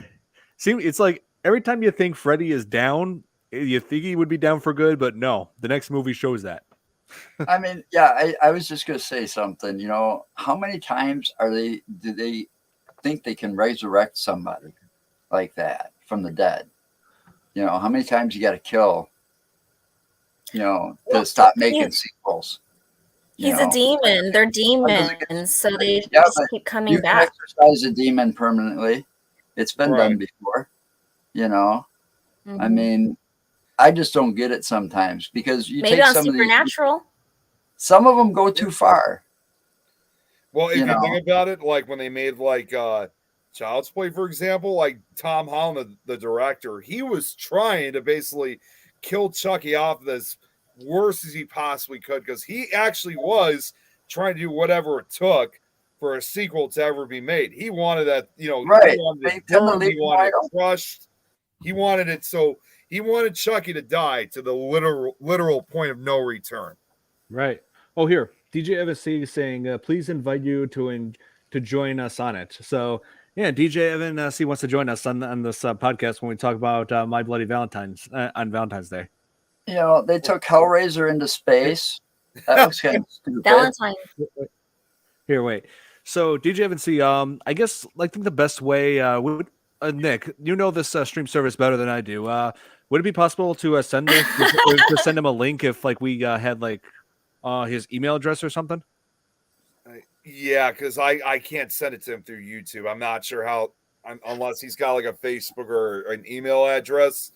it's like every time you think Freddy is down, you think he would be down for good, but no, the next movie shows that. I mean, yeah, I was just gonna say something. You know, how many times do they think they can resurrect somebody like that from the dead? You know, how many times you got to kill, you know, to stop making sequels? He's a demon. They're demons, so they just keep coming back. You can exercise a demon permanently. It's been done before, you know. I mean, I just don't get it sometimes, because you maybe take on some Supernatural. Some of them go too far. Well, if you think about it, like when they made like Child's Play, for example, like Tom Holland, the director, he was trying to basically kill Chucky off as worst as he possibly could, because he actually was trying to do whatever it took for a sequel to ever be made. He wanted that, you know, he wanted it burned, he wanted it crushed, he wanted it, so he wanted Chucky to die to the literal point of no return. Right. Oh, here, DJ Evan C is saying, please invite you to join us on it. So yeah, DJ Evan C wants to join us on this podcast when we talk about My Bloody Valentine's on Valentine's Day. You know, they took Hellraiser into space. That looks kind of stupid. Valentine. Here, wait. So DJ Evan C, I guess I think the best way would Nick, you know this stream service better than I do. Would it be possible to send Nick to send him a link if like we had like his email address or something? Yeah, because I can't send it to him through YouTube. I'm not sure how, unless he's got like a Facebook or an email address,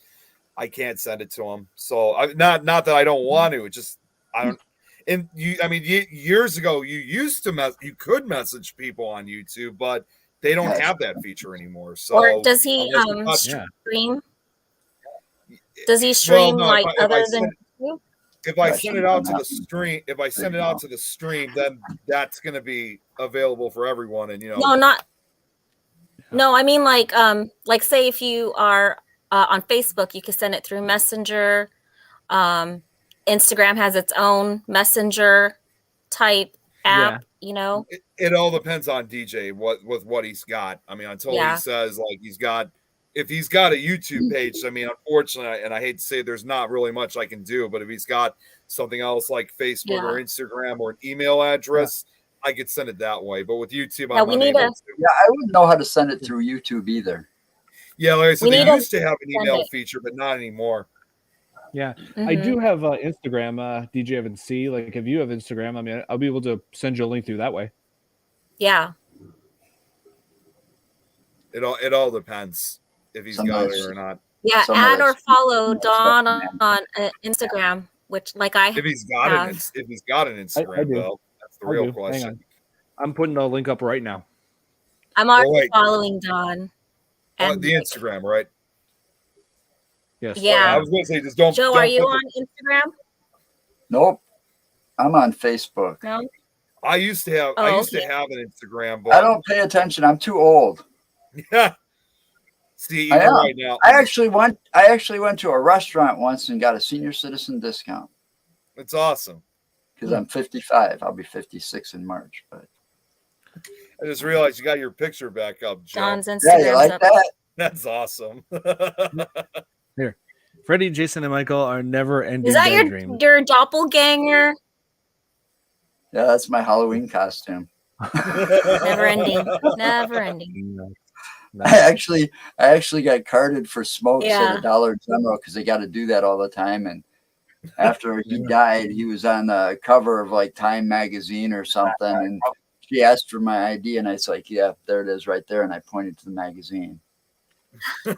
I can't send it to him. So not that I don't want to. It just I don't. And years ago you could message people on YouTube, but they don't have that feature anymore. So or does he stream? Does he stream other than YouTube? If I send it out to the stream, then that's going to be available for everyone. And no, I mean like say if you are on Facebook, you can send it through Messenger. Instagram has its own Messenger type app. You know, it all depends on DJ with what he's got. I mean, until he says like if he's got a YouTube page, I mean, unfortunately, and I hate to say there's not really much I can do, but if he's got something else like Facebook or Instagram or an email address, I could send it that way. But with YouTube, I'm unable to. Yeah, I wouldn't know how to send it through YouTube either. Yeah, like I said, they used to have an email feature, but not anymore. Yeah, I do have Instagram, DJ Evan C. Like, if you have Instagram, I mean, I'll be able to send you a link through that way. Yeah. It all depends if he's got it or not. Yeah, add or follow Dawn on Instagram, which like I if he's got an Instagram, though, that's the real question. I'm putting the link up right now. I'm already following Dawn. And the Instagram, right? Yes. Yeah. I was going to say, just don't. Joe, are you on Instagram? Nope. I'm on Facebook. No. I used to have an Instagram, but I don't pay attention. I'm too old. Yeah. See, even right now, I actually went to a restaurant once and got a senior citizen discount. It's awesome. Because I'm 55. I'll be 56 in March. But I just realized you got your picture back up, Joe. John's Instagram. Yeah, you like that? That's awesome. Here, Freddie, Jason, and Michael are never ending. Is that your doppelganger? Yeah, that's my Halloween costume. Never ending. Never ending. No. I actually got carded for smokes at a Dollar General because they got to do that all the time. And after he died, he was on the cover of like Time magazine or something. And she asked for my ID, and I was like, "Yeah, there it is, right there." And I pointed to the magazine. He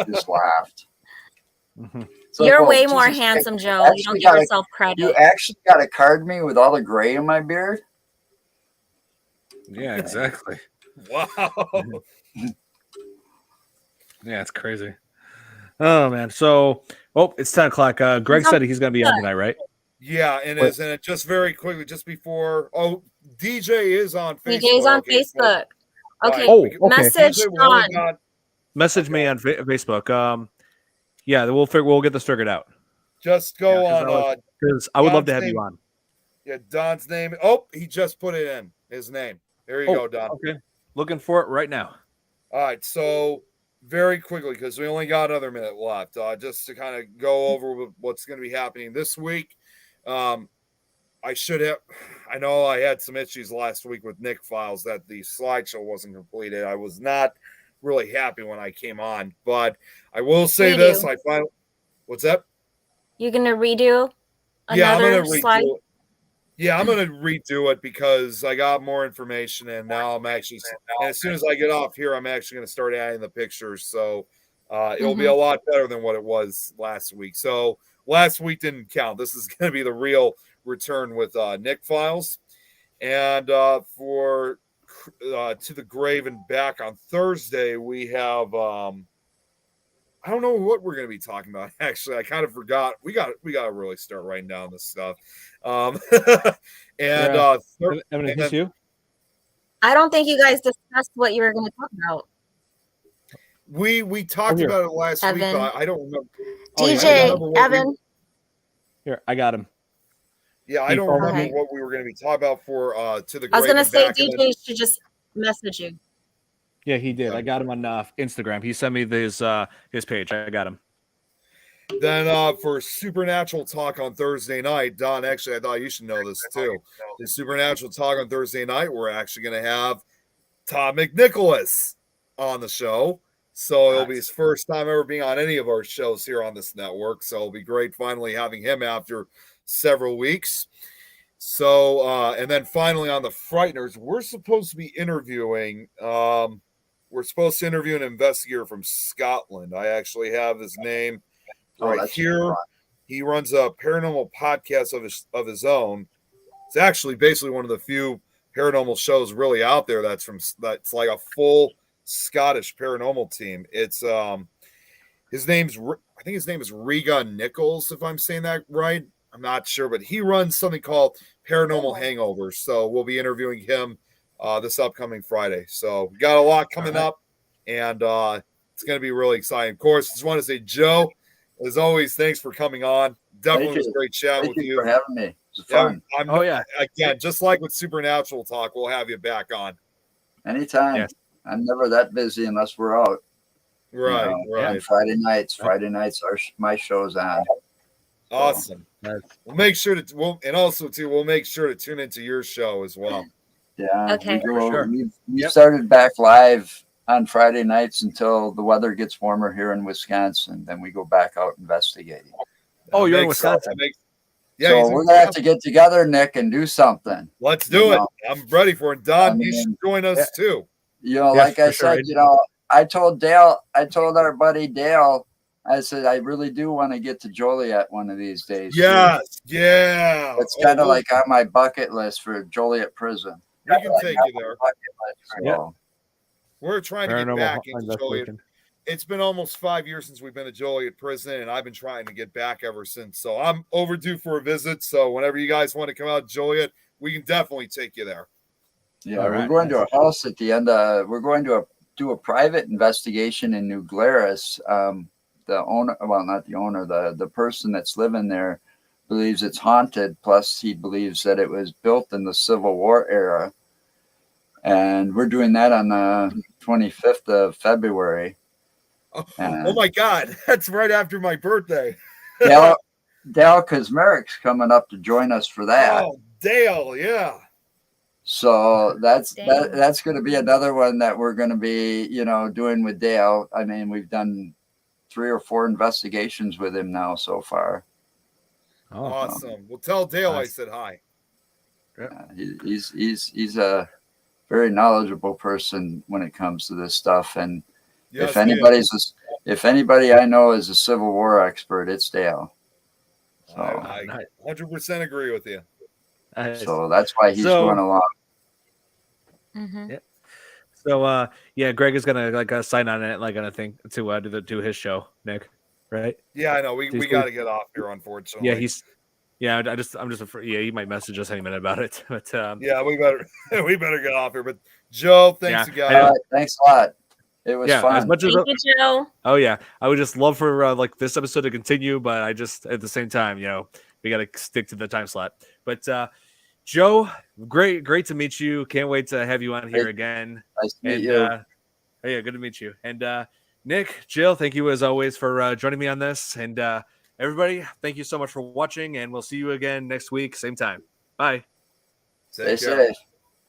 just laughed. So you're way more handsome, Joe. You don't give yourself credit. You actually got to card me with all the gray in my beard? Yeah, exactly. Wow. Yeah, it's crazy. Oh man. So, it's 10 o'clock. Greg said he's gonna be on tonight, right? Yeah, and just very quickly, just before. DJ is on Facebook. DJ's on Facebook. Okay. Oh, okay. Message Don. Message me on Facebook. Yeah, we'll get this figured out. Just go on. Because I would love to have you on. Yeah, Don's name. Oh, he just put it in his name. There you go, Don. Okay, looking for it right now. All right, so very quickly because we only got another minute left. Just to kind of go over what's going to be happening this week. I know I had some issues last week with Nick Files that the slideshow wasn't completed. I was not really happy when I came on, but I will say this. What's that? You're going to redo another slide? Yeah, I'm going to redo it because I got more information and now I'm actually, and as soon as I get off here, I'm actually going to start adding the pictures. So it'll be a lot better than what it was last week. So last week didn't count. This is going to be the real return with Nick Files. And for To the Grave and Back on Thursday, we have I don't know what we're going to be talking about. Actually, I kind of forgot. We got to really start writing down this stuff. You? I don't think you guys discussed what you were going to talk about. We talked about it last week, but I don't remember. DJ Evan. Here, I got him. Yeah, I don't remember what we were going to be talking about for To the Grave. I was going to say DJ should just message you. Yeah, he did. I got him on Instagram. He sent me his page. I got him. Then for Supernatural Talk on Thursday night, Don, actually, I thought you should know this too. The Supernatural Talk on Thursday night, we're actually going to have Tom McNicholas on the show. So it'll be his first time ever being on any of our shows here on this network. So it'll be great finally having him after several weeks. So, and then finally on the Frighteners, we're supposed to be interviewing an investigator from Scotland. I actually have his name right here. He runs a paranormal podcast of his own. It's actually basically one of the few paranormal shows really out there that's like a full Scottish paranormal team. It's I think his name is Riga Nichols, if I'm saying that right. I'm not sure, but he runs something called Paranormal Hangovers. So we'll be interviewing him this upcoming Friday. So we got a lot coming up, and it's going to be really exciting. Of course, just want to say, Joe, as always, thanks for coming on. Definitely was great chatting with you. Thank you for having me. It was fun. Again, just like with Supernatural Talk, we'll have you back on. Anytime. Yes. I'm never that busy unless we're out. Right. And Friday nights are my show's on. Awesome. So. We'll make sure we'll make sure to tune into your show as well. Yeah. Okay. We started back live on Friday nights until the weather gets warmer here in Wisconsin. Then we go back out investigating. Oh, you're in Wisconsin. So we're gonna have to get together, Nick, and do something. Let's do it. I'm ready for it. Don, you should join us too. Like I said, I told our buddy Dale, I said, I really do want to get to Joliet one of these days. Yes. Yeah. It's kind of like on my bucket list for Joliet prison. We can take you there. We're trying to get back into Joliet. It's been almost 5 years since we've been to Joliet prison, and I've been trying to get back ever since. So I'm overdue for a visit. So whenever you guys want to come out to Joliet, we can definitely take you there. Yeah, we're going to a house at the end. We're going to do a private investigation in New Glarus. The owner, well, not the owner, the person that's living there believes it's haunted. Plus, he believes that it was built in the Civil War era. And we're doing that on the 25th of February. Oh my God, that's right after my birthday. Dale Kazmarik's coming up to join us for that. Oh, Dale, yeah. So that's going to be another one that we're going to be, doing with Dale. I mean, we've done 3 or 4 investigations with him now so far. Oh, awesome. Well, tell Dale I said hi. He's a very knowledgeable person when it comes to this stuff. And if anybody I know is a Civil War expert, it's Dale. So I 100% agree with you. So that's why he's going along. Mm-hmm. Yeah. So Greg is gonna sign on it, on a thing to do his show, Nick. Right? Yeah, I know. We got to get off here, unfortunately. Yeah, I'm just afraid. Yeah, he might message us any minute about it. But yeah, we better get off here. But Joe, thanks again. All right, thanks a lot. It was fun. As much as Thank you, Joe. Oh yeah, I would just love for like this episode to continue, but I just at the same time, we got to stick to the time slot. But Joe, great to meet you. Can't wait to have you on here again. Nice to meet and you. Yeah, good to meet you. And Nick, Jill, thank you as always for joining me on this. And everybody, thank you so much for watching, and we'll see you again next week, same time. Bye. Stay safe.